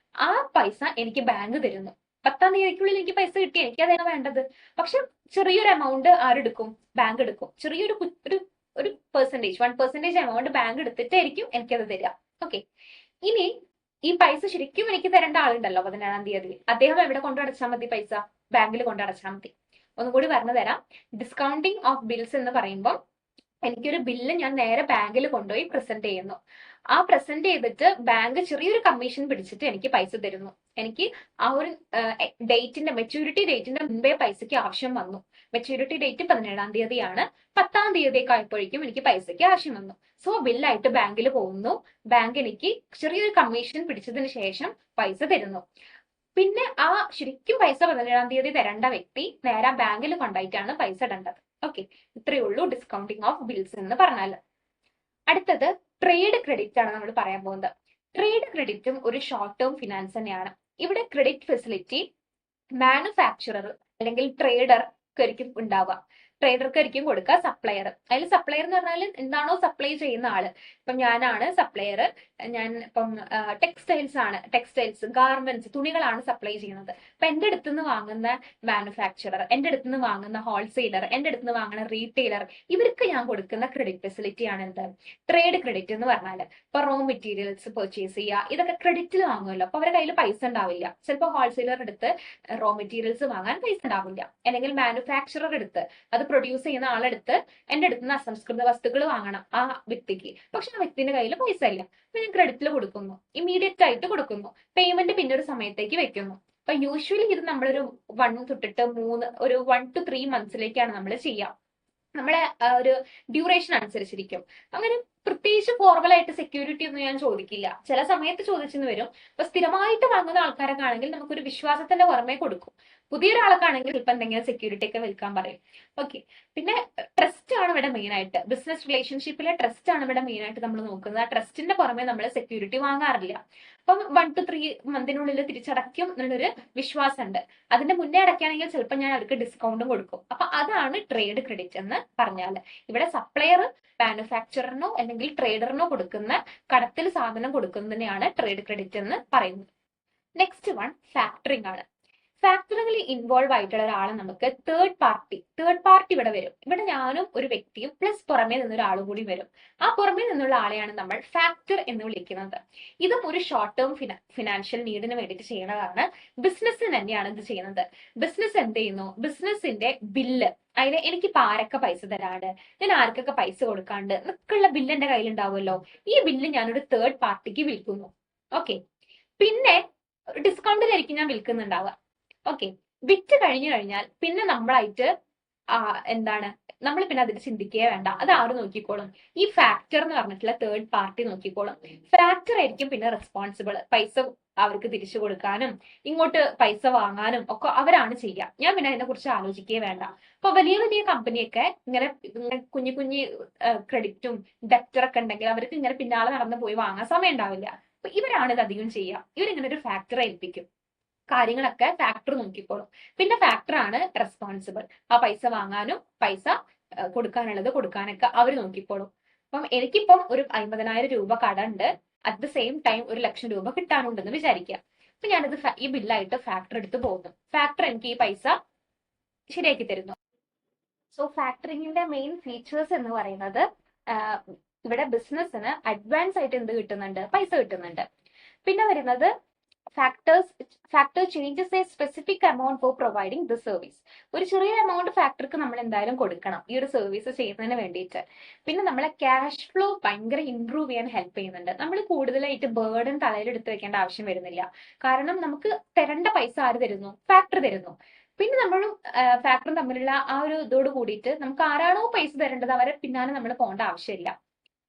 ആ പൈസ എനിക്ക് ബാങ്ക് തരുന്നു. 10-ാം തീയതിക്കുള്ളിൽ എനിക്ക് പൈസ കിട്ടി, എനിക്ക് അതാണ് വേണ്ടത്. പക്ഷെ ചെറിയൊരു എമൗണ്ട് ആരെടുക്കും, ബാങ്ക് എടുക്കും. ചെറിയൊരു ഒരു പെർസെന്റേജ്, 1% എമൗണ്ട് ബാങ്ക് എടുത്തിട്ടായിരിക്കും എനിക്കത് തരിക. ഓക്കെ. ഇനി ഈ പൈസ ശരിക്കും എനിക്ക് തരേണ്ട ആളുണ്ടല്ലോ 17-ാം തീയതി, അദ്ദേഹം എവിടെ കൊണ്ടടച്ചാൽ മതി, പൈസ ബാങ്കിൽ കൊണ്ടടച്ചാൽ മതി. ഒന്നും കൂടി പറഞ്ഞു തരാം. ഡിസ്കൗണ്ടിങ് ഓഫ് ബിൽസ് എന്ന് പറയുമ്പോൾ എനിക്കൊരു ബില്ല് ഞാൻ നേരെ ബാങ്കിൽ കൊണ്ടുപോയി പ്രസന്റ് ചെയ്യുന്നു. ആ പ്രസന്റ് ചെയ്തിട്ട് ബാങ്ക് ചെറിയൊരു കമ്മീഷൻ പിടിച്ചിട്ട് എനിക്ക് പൈസ തരുന്നു. എനിക്ക് ആ ഒരു ഡേറ്റിന്റെ, മെച്യൂരിറ്റി ഡേറ്റിന്റെ മുൻപേ പൈസയ്ക്ക് ആവശ്യം വന്നു. മെച്യൂരിറ്റി ഡേറ്റ് 17-ാം തീയതിയാണ്, 10-ാം തീയതിയൊക്കെ ആയപ്പോഴേക്കും എനിക്ക് പൈസയ്ക്ക് ആവശ്യം വന്നു. സോ ബില്ലായിട്ട് ബാങ്കിൽ പോകുന്നു, ബാങ്ക് എനിക്ക് ചെറിയൊരു കമ്മീഷൻ പിടിച്ചതിന് ശേഷം പൈസ തരുന്നു. പിന്നെ ആ ശരിക്കും പൈസ 17-ാം തീയതി തരേണ്ട വ്യക്തി നേരെ ബാങ്കിൽ കൊണ്ടായിട്ടാണ് പൈസ ഇടേണ്ടത്. ഓക്കെ. ഇത്രയേ ഉള്ളൂ ഡിസ്കൗണ്ടിങ് ഓഫ് ബിൽസ് എന്ന് പറഞ്ഞാൽ. അടുത്തത് ട്രേഡ് ക്രെഡിറ്റ് ആണ് നമ്മൾ പറയാൻ പോകുന്നത്. ട്രേഡ് ക്രെഡിറ്റും ഒരു ഷോർട്ട് ടേം ഫിനാൻസ് തന്നെയാണ്. ഇവിടെ ക്രെഡിറ്റ് ഫെസിലിറ്റി മാനുഫാക്ചറർ അല്ലെങ്കിൽ ട്രേഡർക്കായിരിക്കും ഉണ്ടാവുക. ട്രേഡർക്കായിരിക്കും കൊടുക്കുക സപ്ലയർ. അതിൽ സപ്ലയർ എന്ന് പറഞ്ഞാൽ എന്താണോ സപ്ലൈ ചെയ്യുന്ന ആള്. ഇപ്പം ഞാനാണ് സപ്ലയർ, ഞാൻ ഇപ്പം ടെക്സ്റ്റൈൽസ് ഗാർമെന്റ്സ് തുണികളാണ് സപ്ലൈ ചെയ്യുന്നത്. അപ്പൊ എന്റെ അടുത്തുനിന്ന് വാങ്ങുന്ന മാനുഫാക്ചറർ, എന്റെ അടുത്തുനിന്ന് വാങ്ങുന്ന ഹോൾസെയിലർ, എന്റെ അടുത്തുനിന്ന് വാങ്ങുന്ന റീറ്റെയിലർ, ഇവർക്ക് ഞാൻ കൊടുക്കുന്ന ക്രെഡിറ്റ് ഫെസിലിറ്റി ആണ് എന്ത്, ട്രേഡ് ക്രെഡിറ്റ് എന്ന് പറഞ്ഞാൽ. ഇപ്പൊ റോ മെറ്റീരിയൽസ് പർച്ചേസ് ചെയ്യുക, ഇതൊക്കെ ക്രെഡിറ്റിൽ വാങ്ങുമല്ലോ. അപ്പൊ അവരുടെ കയ്യിൽ പൈസ ഉണ്ടാവില്ല. ചിലപ്പോൾ ഹോൾസെയിലർ എടുത്ത് റോ മെറ്റീരിയൽസ് വാങ്ങാൻ പൈസ ഉണ്ടാവില്ല. അല്ലെങ്കിൽ മാനുഫാക്ചറർ എടുത്ത്, അത് പ്രൊഡ്യൂസ് ചെയ്യുന്ന ആളെടുത്ത് എന്റെ അടുത്ത് നിന്ന് അസംസ്കൃത വസ്തുക്കൾ വാങ്ങണം ആ വ്യക്തിക്ക്. പക്ഷെ ആ വ്യക്തിന്റെ കയ്യിൽ പൈസ ഇല്ല. അപ്പൊ ഞാൻ ക്രെഡിറ്റിൽ കൊടുക്കുന്നു, ഇമ്മീഡിയറ്റ് ആയിട്ട് കൊടുക്കുന്നു. പേയ്മെന്റ് പിന്നെ ഒരു സമയത്തേക്ക് വെക്കുന്നു. അപ്പൊ യൂഷ്വലി ഇത് നമ്മളൊരു 1 തൊട്ടിട്ട് 3, ഒരു 1 to 3 months നമ്മൾ ചെയ്യാം. നമ്മളെ ഒരു ഡ്യൂറേഷൻ അനുസരിച്ചിരിക്കും. അങ്ങനെ പ്രത്യേകിച്ച് ഫോർമൽ ആയിട്ട് സെക്യൂരിറ്റി ഒന്നും ഞാൻ ചോദിക്കില്ല. ചില സമയത്ത് ചോദിച്ചെന്ന് വരും. അപ്പൊ സ്ഥിരമായിട്ട് വാങ്ങുന്ന ആൾക്കാരൊക്കെ ആണെങ്കിൽ നമുക്കൊരു വിശ്വാസത്തിന്റെ പുറമെ കൊടുക്കും. പുതിയൊരാൾക്കാണെങ്കിൽ ഇപ്പൊ എന്തെങ്കിലും സെക്യൂരിറ്റി ഒക്കെ വിൽക്കാൻ പറയും. ഓക്കെ. പിന്നെ ട്രസ്റ്റ് ആണ് ഇവിടെ മെയിൻ ആയിട്ട്. ബിസിനസ് റിലേഷൻഷിപ്പിലെ ട്രസ്റ്റ് ആണ് ഇവിടെ മെയിൻ ആയിട്ട് നമ്മൾ നോക്കുന്നത്. ആ ട്രസ്റ്റിന്റെ പുറമെ നമ്മൾ സെക്യൂരിറ്റി വാങ്ങാറില്ല. അപ്പം 1 to 3 മന്തിനുള്ളിൽ തിരിച്ചടയ്ക്കും എന്നുള്ളൊരു വിശ്വാസമുണ്ട്. അതിന്റെ മുന്നേ അടയ്ക്കുകയാണെങ്കിൽ ചിലപ്പോൾ ഞാൻ അവർക്ക് ഡിസ്കൗണ്ടും കൊടുക്കും. അപ്പൊ അതാണ് ട്രേഡ് ക്രെഡിറ്റ് എന്ന് പറഞ്ഞാൽ. ഇവിടെ സപ്ലയർ മാനുഫാക്ചറിനോ അല്ലെങ്കിൽ ട്രേഡറിനോ കൊടുക്കുന്ന കടത്തിൽ സാധനം കൊടുക്കുന്നതിനെയാണ് ട്രേഡ് ക്രെഡിറ്റ് എന്ന് പറയുന്നത്. നെക്സ്റ്റ് വൺ ഫാക്ടറിംഗ് ആണ്. ഫാക്ടറികളിൽ ഇൻവോൾവ് ആയിട്ടുള്ള ഒരാളെ നമുക്ക് തേർഡ് പാർട്ടി ഇവിടെ വരും. ഇവിടെ ഞാനും ഒരു വ്യക്തിയും പ്ലസ് പുറമേ നിന്നൊരാളും കൂടി വരും. ആ പുറമേ നിന്നുള്ള ആളെയാണ് നമ്മൾ ഫാക്ടർ എന്ന് വിളിക്കുന്നത്. ഇതും ഒരു ഷോർട്ട് ടേം ഫിനാൻഷ്യൽ നീഡിന് വേണ്ടിയിട്ട് ചെയ്യുന്നതാണ്. ബിസിനസ്സിന് തന്നെയാണ് ഇത് ചെയ്യുന്നത്. ബിസിനസ് എന്ത് ചെയ്യുന്നു? ബിസിനസിന്റെ ബില്ല്, അതിന് എനിക്കിപ്പോ ആരൊക്കെ പൈസ തരാണ്ട്, ഞാൻ ആർക്കൊക്കെ പൈസ കൊടുക്കാണ്ട് എന്നൊക്കെയുള്ള ബില്ല് എന്റെ കയ്യിൽ ഉണ്ടാവുമല്ലോ. ഈ ബില്ല് ഞാനൊരു തേർഡ് പാർട്ടിക്ക് വിൽക്കുന്നു. ഓക്കെ. പിന്നെ ഡിസ്കൗണ്ടിലായിരിക്കും ഞാൻ വിൽക്കുന്നുണ്ടാവുക. ഓക്കെ. വിറ്റ് കഴിഞ്ഞാൽ പിന്നെ നമ്മളായിട്ട് എന്താണ്, നമ്മൾ പിന്നെ അതിന് ചിന്തിക്കുകയേ വേണ്ട. അത് ആര് നോക്കിക്കോളും? ഈ ഫാക്ടർ എന്ന് പറഞ്ഞിട്ടുള്ള തേർഡ് പാർട്ടി നോക്കിക്കോളും. ഫാക്ടർ ആയിരിക്കും പിന്നെ റെസ്പോൺസിബിൾ. പൈസ അവർക്ക് തിരിച്ചു കൊടുക്കാനും ഇങ്ങോട്ട് പൈസ വാങ്ങാനും ഒക്കെ അവരാണ് ചെയ്യുക. ഞാൻ പിന്നെ അതിനെ കുറിച്ച് ആലോചിക്കുകയേ വേണ്ട. അപ്പൊ വലിയ വലിയ കമ്പനിയൊക്കെ ഇങ്ങനെ കുഞ്ഞു കുഞ്ഞു ക്രെഡിറ്റും ഡെപ്റ്ററൊക്കെ ഉണ്ടെങ്കിൽ അവർക്ക് ഇങ്ങനെ പിന്നാലെ നടന്നു പോയി വാങ്ങാൻ സമയം ഉണ്ടാവില്ല. അപ്പൊ ഇവരാണ് ഇത് അധികം ചെയ്യുക. ഇവരിങ്ങനെ ഒരു ഫാക്ടർ ഏൽപ്പിക്കും. കാര്യങ്ങളൊക്കെ ഫാക്ടർ നോക്കിക്കോളും. പിന്നെ ഫാക്ടർ ആണ് റെസ്പോൺസിബിൾ. ആ പൈസ വാങ്ങാനും പൈസ കൊടുക്കാനുള്ളത് കൊടുക്കാനൊക്കെ അവർ നോക്കിക്കോളും. അപ്പം എനിക്കിപ്പം ഒരു 50,000 രൂപ കടമുണ്ട്. അറ്റ് ദ സെയിം ടൈം 1,00,000 രൂപ കിട്ടാനുണ്ടെന്ന് വിചാരിക്കുക. അപ്പൊ ഞാനിത് ഈ ബില്ലായിട്ട് ഫാക്ടർ എടുത്ത് പോകുന്നു. ഫാക്ടർ എനിക്ക് ഈ പൈസ ശരിയാക്കി തരുന്നു. സോ ഫാക്ടറിങ്ങിന്റെ മെയിൻ ഫീച്ചേഴ്സ് എന്ന് പറയുന്നത് ഇവിടെ ബിസിനസ്സിന് അഡ്വാൻസ് ആയിട്ട് എന്ത് കിട്ടുന്നുണ്ട്? പൈസ കിട്ടുന്നുണ്ട്. പിന്നെ വരുന്നത് factor changes A specific amount for providing the service. ഒരു ചെറിയ എമൗണ്ട് ഫാക്ടർക്ക് നമ്മൾ എന്തായാലും കൊടുക്കണം ഈ ഒരു സർവീസ് ചെയ്യുന്നതിന് വേണ്ടിയിട്ട്. പിന്നെ നമ്മളെ ക്യാഷ് ഫ്ലോ ഭയങ്കര ഇംപ്രൂവ് ചെയ്യാൻ ഹെൽപ്പ് ചെയ്യുന്നുണ്ട്. നമ്മൾ കൂടുതലായിട്ട് ബേർഡൻ തലയിൽ എടുത്ത് വെക്കേണ്ട ആവശ്യം വരുന്നില്ല. കാരണം നമുക്ക് തരേണ്ട പൈസ ആര് തരുന്നു? ഫാക്ടർ തരുന്നു. പിന്നെ നമ്മളും ഫാക്ടറും തമ്മിലുള്ള ആ ഒരു ഇതോട് കൂടിയിട്ട് നമുക്ക് ആരാണോ പൈസ തരേണ്ടത് അവരെ പിന്നാലെ നമ്മൾ പോകേണ്ട ആവശ്യമില്ല.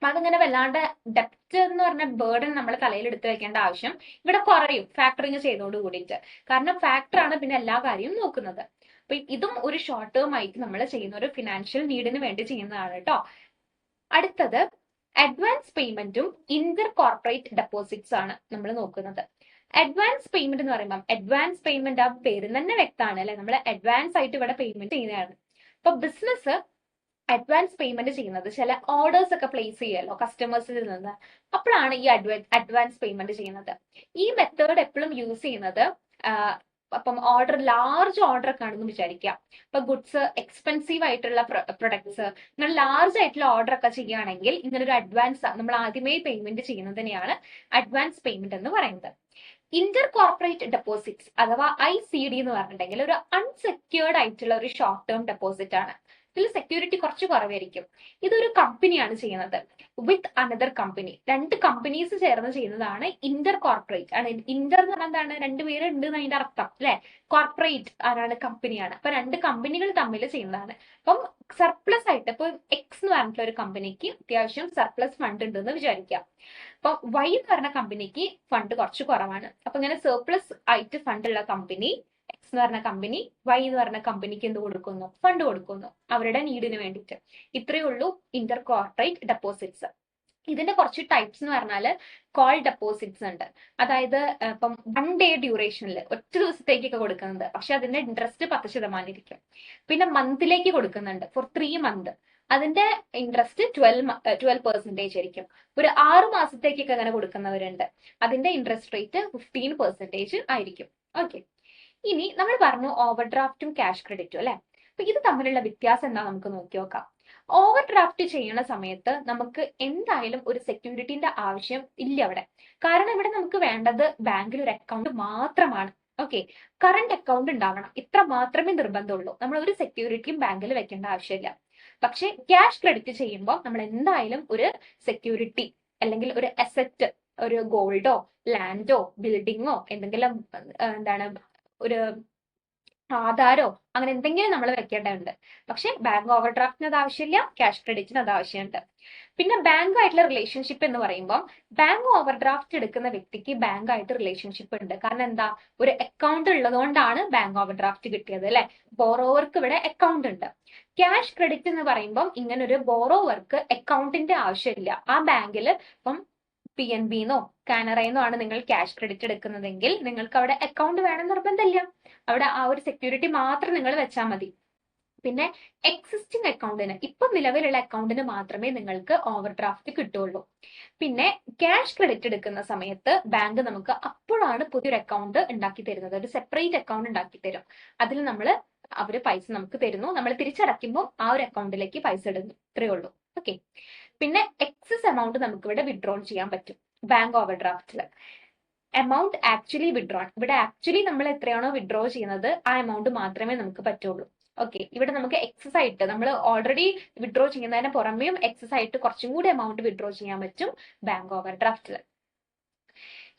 അപ്പൊ അതിങ്ങനെ വല്ലാണ്ട് ഡെപ്റ്റ് എന്ന് പറഞ്ഞ ബേർഡൻ നമ്മളെ തലയിൽ എടുത്ത് വെക്കേണ്ട ആവശ്യം ഇവിടെ കുറയും ഫാക്ടറിങ് ചെയ്തോട് കൂടിയിട്ട്. കാരണം ഫാക്ടറാണ് പിന്നെ എല്ലാ കാര്യവും നോക്കുന്നത്. അപ്പൊ ഇതും ഒരു ഷോർട്ട് ടേം ആയിട്ട് നമ്മൾ ചെയ്യുന്ന ഒരു ഫിനാൻഷ്യൽ നീഡിന് വേണ്ടി ചെയ്യുന്നതാണ് കേട്ടോ. അടുത്തത് അഡ്വാൻസ് പേയ്മെന്റും ഇന്റർ കോർപ്പറേറ്റ് ഡെപ്പോസിറ്റ്സ് ആണ് നമ്മൾ നോക്കുന്നത്. അഡ്വാൻസ് പേയ്മെന്റ് എന്ന് പറയുമ്പോൾ അഡ്വാൻസ് പേയ്മെന്റ് ആ പേര് തന്നെ വ്യക്തമാണ് അല്ലെ, നമ്മൾ അഡ്വാൻസ് ആയിട്ട് ഇവിടെ പേയ്മെന്റ് ചെയ്യുന്നതാണ്. അപ്പൊ ബിസിനസ് അഡ്വാൻസ് പേയ്മെന്റ് ചെയ്യുന്നത് ചില ഓർഡേഴ്സ് ഒക്കെ പ്ലേസ് ചെയ്യുമല്ലോ കസ്റ്റമേഴ്സിൽ നിന്ന്, അപ്പോഴാണ് ഈ അഡ്വാൻസ് പേയ്മെന്റ് ചെയ്യുന്നത്. ഈ മെത്തേഡ് എപ്പോഴും യൂസ് ചെയ്യുന്നത് അപ്പം ലാർജ് ഓർഡർ ഒക്കെ ആണെന്ന് വിചാരിക്കുക. ഇപ്പൊ ഗുഡ്സ് എക്സ്പെൻസീവ് ആയിട്ടുള്ള പ്രൊഡക്ട്സ് നിങ്ങൾ ലാർജ് ആയിട്ടുള്ള ഓർഡർ ഒക്കെ ചെയ്യുകയാണെങ്കിൽ ഇങ്ങനൊരു അഡ്വാൻസ് നമ്മൾ ആദ്യമേ പേയ്മെന്റ് ചെയ്യുന്നതിനെയാണ് അഡ്വാൻസ് പേയ്മെന്റ് എന്ന് പറയുന്നത്. ഇന്റർ കോർപ്പറേറ്റ് ഡെപ്പോസിറ്റ്സ് അഥവാ ICD എന്ന് പറഞ്ഞിട്ടുണ്ടെങ്കിൽ ഒരു അൺസെക്യൂർഡ് ആയിട്ടുള്ള ഒരു ഷോർട്ട് ടേം ഡെപ്പോസിറ്റ് ആണ്. ഇതിൽ സെക്യൂരിറ്റി കുറച്ച് കുറവായിരിക്കും. ഇതൊരു കമ്പനിയാണ് ചെയ്യുന്നത് വിത്ത് അനദർ കമ്പനി. 2 കമ്പനീസ് ചേർന്ന് ചെയ്യുന്നതാണ് ഇന്റർ കോർപ്പറേറ്റ് ആണ്. ഇന്റർ എന്ന് പറഞ്ഞാൽ എന്താണ്? 2 പേര് ഉണ്ട് എന്ന് അതിന്റെ അർത്ഥം അല്ലെ. കോർപ്പറേറ്റ് ആരാണ്? കമ്പനിയാണ്. അപ്പൊ 2 കമ്പനികൾ തമ്മിൽ ചെയ്യുന്നതാണ്. അപ്പം സർപ്ലസ് ആയിട്ട് ഇപ്പൊ എക്സ് എന്ന് പറഞ്ഞിട്ടുള്ള ഒരു കമ്പനിക്ക് അത്യാവശ്യം സർപ്ലസ് ഫണ്ട് ഉണ്ടെന്ന് വിചാരിക്കാം. അപ്പൊ Y എന്ന് പറഞ്ഞ കമ്പനിക്ക് ഫണ്ട് കുറച്ച് കുറവാണ്. അപ്പൊ ഇങ്ങനെ സർപ്ലസ് ആയിട്ട് ഫണ്ട് ഉള്ള കമ്പനി എക്സ് എന്ന് പറഞ്ഞ കമ്പനി Y എന്ന് പറഞ്ഞ കമ്പനിക്ക് എന്ത് കൊടുക്കുന്നു? ഫണ്ട് കൊടുക്കുന്നു അവരുടെ നീഡിന് വേണ്ടിയിട്ട്. ഇത്രയേ ഉള്ളൂ ഇന്റർ കോർപ്പറേറ്റ് ഡെപ്പോസിറ്റ്സ്. ഇതിന്റെ കുറച്ച് ടൈപ്സ് എന്ന് പറഞ്ഞാൽ കോൾ ഡെപ്പോസിറ്റ്സ് ഉണ്ട്. അതായത് ഇപ്പം 1 ഡേ ഡ്യൂറേഷനിൽ ഒറ്റ ദിവസത്തേക്കൊക്കെ കൊടുക്കുന്നുണ്ട്. പക്ഷെ അതിന്റെ ഇൻട്രസ്റ്റ് 10% ഇരിക്കും. പിന്നെ മന്തിലേക്ക് കൊടുക്കുന്നുണ്ട് ഫോർ 3 മന്ത്. അതിന്റെ ഇൻട്രസ്റ്റ് 12% ആയിരിക്കും. ഒരു 6 മാസത്തേക്കൊക്കെ അങ്ങനെ കൊടുക്കുന്നവരുണ്ട്. അതിന്റെ ഇൻട്രസ്റ്റ് റേറ്റ് 15% ആയിരിക്കും. ഓക്കെ. ഇനി നമ്മൾ പറഞ്ഞു ഓവർ ഡ്രാഫ്റ്റും ക്യാഷ് ക്രെഡിറ്റും അല്ലെ. അപ്പൊ ഇത് തമ്മിലുള്ള വ്യത്യാസം എന്താ നമുക്ക് നോക്കി നോക്കാം. ഓവർ ഡ്രാഫ്റ്റ് ചെയ്യുന്ന സമയത്ത് നമുക്ക് എന്തായാലും ഒരു സെക്യൂരിറ്റിന്റെ ആവശ്യം ഇല്ല അവിടെ. കാരണം ഇവിടെ നമുക്ക് വേണ്ടത് ബാങ്കിൽ ഒരു അക്കൗണ്ട് മാത്രമാണ്. ഓക്കെ. കറണ്ട് അക്കൗണ്ട് ഉണ്ടാവണം, ഇത്ര മാത്രമേ നിർബന്ധമുള്ളൂ. നമ്മൾ ഒരു സെക്യൂരിറ്റിയും ബാങ്കിൽ വെക്കേണ്ട ആവശ്യമില്ല. പക്ഷെ ക്യാഷ് ക്രെഡിറ്റ് ചെയ്യുമ്പോൾ നമ്മൾ എന്തായാലും ഒരു സെക്യൂരിറ്റി അല്ലെങ്കിൽ ഒരു അസറ്റ്, ഒരു ഗോൾഡോ ലാൻഡോ ബിൽഡിങ്ങോ എന്തെങ്കിലും എന്താണ് ഒരു ആധാരോ അങ്ങനെ എന്തെങ്കിലും നമ്മൾ വെക്കേണ്ടതുണ്ട്. പക്ഷെ ബാങ്ക് ഓവർ ഡ്രാഫ്റ്റിന് അത് ആവശ്യമില്ല, ക്യാഷ് ക്രെഡിറ്റിന് അത് ആവശ്യമുണ്ട്. പിന്നെ ബാങ്കുമായിട്ടുള്ള റിലേഷൻഷിപ്പ് എന്ന് പറയുമ്പോൾ ബാങ്ക് ഓവർ ഡ്രാഫ്റ്റ് എടുക്കുന്ന വ്യക്തിക്ക് ബാങ്കായിട്ട് റിലേഷൻഷിപ്പ് ഉണ്ട്. കാരണം എന്താ, ഒരു അക്കൗണ്ട് ഉള്ളതുകൊണ്ടാണ് ബാങ്ക് ഓവർ ഡ്രാഫ്റ്റ് കിട്ടിയത് അല്ലെ. ബോറോവർക്ക് ഇവിടെ അക്കൗണ്ട് ഉണ്ട്. ക്യാഷ് ക്രെഡിറ്റ് എന്ന് പറയുമ്പോൾ ഇങ്ങനെ ഒരു ബോറോവർക്ക് അക്കൗണ്ടിന്റെ ആവശ്യമില്ല. ആ ബാങ്കിൽ ഇപ്പം PNB-ന്നോ കാനറയെന്നോ ആണ് നിങ്ങൾ ക്യാഷ് ക്രെഡിറ്റ് എടുക്കുന്നതെങ്കിൽ നിങ്ങൾക്ക് അവിടെ അക്കൗണ്ട് വേണം നിർബന്ധമില്ല. അവിടെ ആ ഒരു സെക്യൂരിറ്റി മാത്രം നിങ്ങൾ വെച്ചാൽ മതി. പിന്നെ എക്സിസ്റ്റിംഗ് അക്കൗണ്ടിന്, ഇപ്പൊ നിലവിലുള്ള അക്കൗണ്ടിന് മാത്രമേ നിങ്ങൾക്ക് ഓവർ ഡ്രാഫ്റ്റ് കിട്ടുള്ളൂ. പിന്നെ ക്യാഷ് ക്രെഡിറ്റ് എടുക്കുന്ന സമയത്ത് ബാങ്ക് നമുക്ക് അപ്പോഴാണ് പുതിയൊരു അക്കൗണ്ട് ഉണ്ടാക്കി തരുന്നത്. ഒരു സെപ്പറേറ്റ് അക്കൗണ്ട് ഉണ്ടാക്കി തരും. അതിൽ അവര് പൈസ നമുക്ക് തരുന്നു, നമ്മൾ തിരിച്ചടയ്ക്കുമ്പോൾ ആ ഒരു അക്കൗണ്ടിലേക്ക് പൈസ ഇടുന്നു. ഇത്രയേ ഉള്ളൂ. ഓക്കെ. പിന്നെ എക്സസ് എമൗണ്ട് നമുക്ക് ഇവിടെ വിഡ്രോൺ ചെയ്യാൻ പറ്റും ബാങ്ക് ഓവർ ഡ്രാഫ്റ്റിൽ. എമൗണ്ട് ആക്ച്വലി വിഡ്രോൺ, ഇവിടെ ആക്ച്വലി നമ്മൾ എത്രയാണോ വിഡ്രോ ചെയ്യുന്നത് ആ എമൗണ്ട് മാത്രമേ നമുക്ക് പറ്റുള്ളൂ. ഓക്കെ. ഇവിടെ നമുക്ക് എക്സസ് ആയിട്ട് നമ്മൾ ഓൾറെഡി വിഡ്രോ ചെയ്യുന്നതിന് പുറമെയും എക്സസ് ആയിട്ട് കുറച്ചും കൂടി എമൗണ്ട് വിഡ്രോ ചെയ്യാൻ പറ്റും ബാങ്ക് ഓവർ ഡ്രാഫ്റ്റിൽ.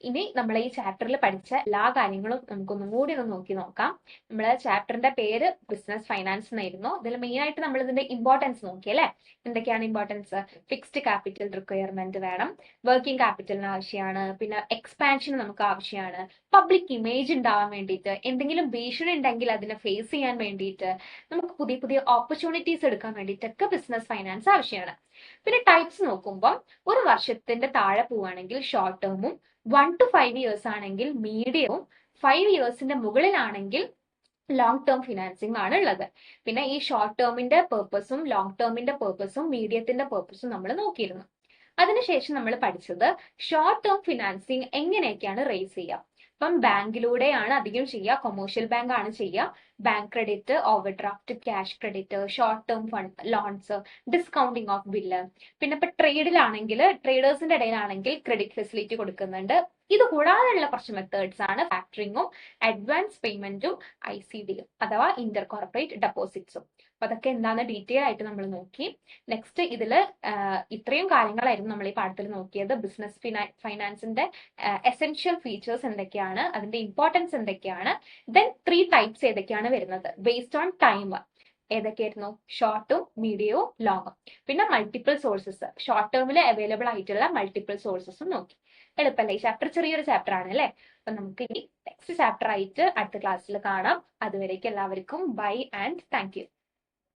ഇനി നമ്മൾ ഈ ചാപ്റ്ററിൽ പഠിച്ച എല്ലാ കാര്യങ്ങളും നമുക്കൊന്നും കൂടി ഒന്ന് നോക്കി നോക്കാം. നമ്മൾ ചാപ്റ്ററിന്റെ പേര് ബിസിനസ് ഫൈനാൻസ് എന്നായിരുന്നു. ഇതിൽ മെയിൻ ആയിട്ട് നമ്മൾ ഇതിന്റെ ഇമ്പോർട്ടൻസ് നോക്കി അല്ലെ. എന്തൊക്കെയാണ് ഇമ്പോർട്ടൻസ്? ഫിക്സ്ഡ് ക്യാപിറ്റൽ റിക്വയർമെന്റ് വേണം, വർക്കിംഗ് ക്യാപിറ്റലിന് ആവശ്യമാണ്, പിന്നെ എക്സ്പാൻഷൻ നമുക്ക് ആവശ്യമാണ്, പബ്ലിക് ഇമേജ് ഉണ്ടാവാൻ വേണ്ടിയിട്ട്, എന്തെങ്കിലും ഭീഷണി ഉണ്ടെങ്കിൽ അതിനെ ഫേസ് ചെയ്യാൻ വേണ്ടിയിട്ട്, നമുക്ക് പുതിയ പുതിയ ഓപ്പർച്യൂണിറ്റീസ് എടുക്കാൻ വേണ്ടിയിട്ടൊക്കെ ബിസിനസ് ഫൈനാൻസ് ആവശ്യമാണ്. പിന്നെ ടൈപ്സ് നോക്കുമ്പോൾ ഒരു വർഷത്തിന്റെ താഴെ പോവുകയാണെങ്കിൽ ഷോർട്ട് ടേമും, 1 to 5 years ആണെങ്കിൽ മീഡിയവും, 5 yearsന്റെ മുകളിലാണെങ്കിൽ ലോങ് ടേം ഫിനാൻസിങ് ആണ് ഉള്ളത്. പിന്നെ ഈ ഷോർട്ട് ടേമിന്റെ പേർപ്പസും ലോങ് ടേമിന്റെ പേർപ്പസും മീഡിയത്തിന്റെ പേർപ്പസും നമ്മൾ നോക്കിയിരുന്നു. അതിനുശേഷം നമ്മൾ പഠിച്ചത് ഷോർട്ട് ടേം ഫിനാൻസിങ് എങ്ങനെയൊക്കെയാണ് റേസ് ചെയ്യുക. ഇപ്പം ബാങ്കിലൂടെയാണ് അധികം ചെയ്യുക, കൊമേഴ്ഷ്യൽ ബാങ്ക് ആണ് ചെയ്യുക. Bank credit, over draft, cash credit, short term fund loans, discounting of bill. പിന്നെ ഇപ്പൊ ട്രേഡിലാണെങ്കിൽ, ട്രേഡേഴ്സിന്റെ ഇടയിലാണെങ്കിൽ ക്രെഡിറ്റ് ഫെസിലിറ്റി കൊടുക്കുന്നുണ്ട്. ഇത് കൂടാതെയുള്ള കുറച്ച് മെത്തേഡ്സ് ആണ് ഫാക്ടറിങ്ങും, അഡ്വാൻസ് പേയ്മെന്റും, ICD-യും അഥവാ ഇന്റർ കോർപ്പറേറ്റ് ഡെപ്പോസിറ്റ്സും. അപ്പൊ അതൊക്കെ എന്താണെന്ന് ഡീറ്റെയിൽ ആയിട്ട് നമ്മൾ നോക്കി. നെക്സ്റ്റ് ഇതിൽ ഇത്രയും കാര്യങ്ങളായിരുന്നു നമ്മൾ ഈ പാഠത്തിൽ നോക്കിയത്. ബിസിനസ് ഫൈനാൻസിന്റെ എസെൻഷ്യൽ ഫീച്ചേഴ്സ് എന്തൊക്കെയാണ്, അതിന്റെ ഇമ്പോർട്ടൻസ് എന്തൊക്കെയാണ്, ദെൻ 3 ടൈപ്സ് ഏതൊക്കെയാണ് വരുന്നത് ബേസ്ഡ് ഓൺ ടൈം. ഏതൊക്കെയായിരുന്നു? ഷോർട്ടും, മീഡിയവും, ലോങ്ങും. പിന്നെ മൾട്ടിപ്പിൾ സോഴ്സസ്, ഷോർട്ട് ടേമിൽ അവൈലബിൾ ആയിട്ടുള്ള മൾട്ടിപ്പിൾ സോഴ്സസും നോക്കി. എളുപ്പമല്ലേ? ഈ ചാപ്റ്റർ ചെറിയൊരു ചാപ്റ്റർ ആണ് അല്ലേ. അപ്പൊ നമുക്ക് ഇനി നെക്സ്റ്റ് ചാപ്റ്റർ ആയിട്ട് അടുത്ത ക്ലാസ്സിൽ കാണാം. അതുവരേക്കും എല്ലാവർക്കും ബൈ ആൻഡ് താങ്ക് യു.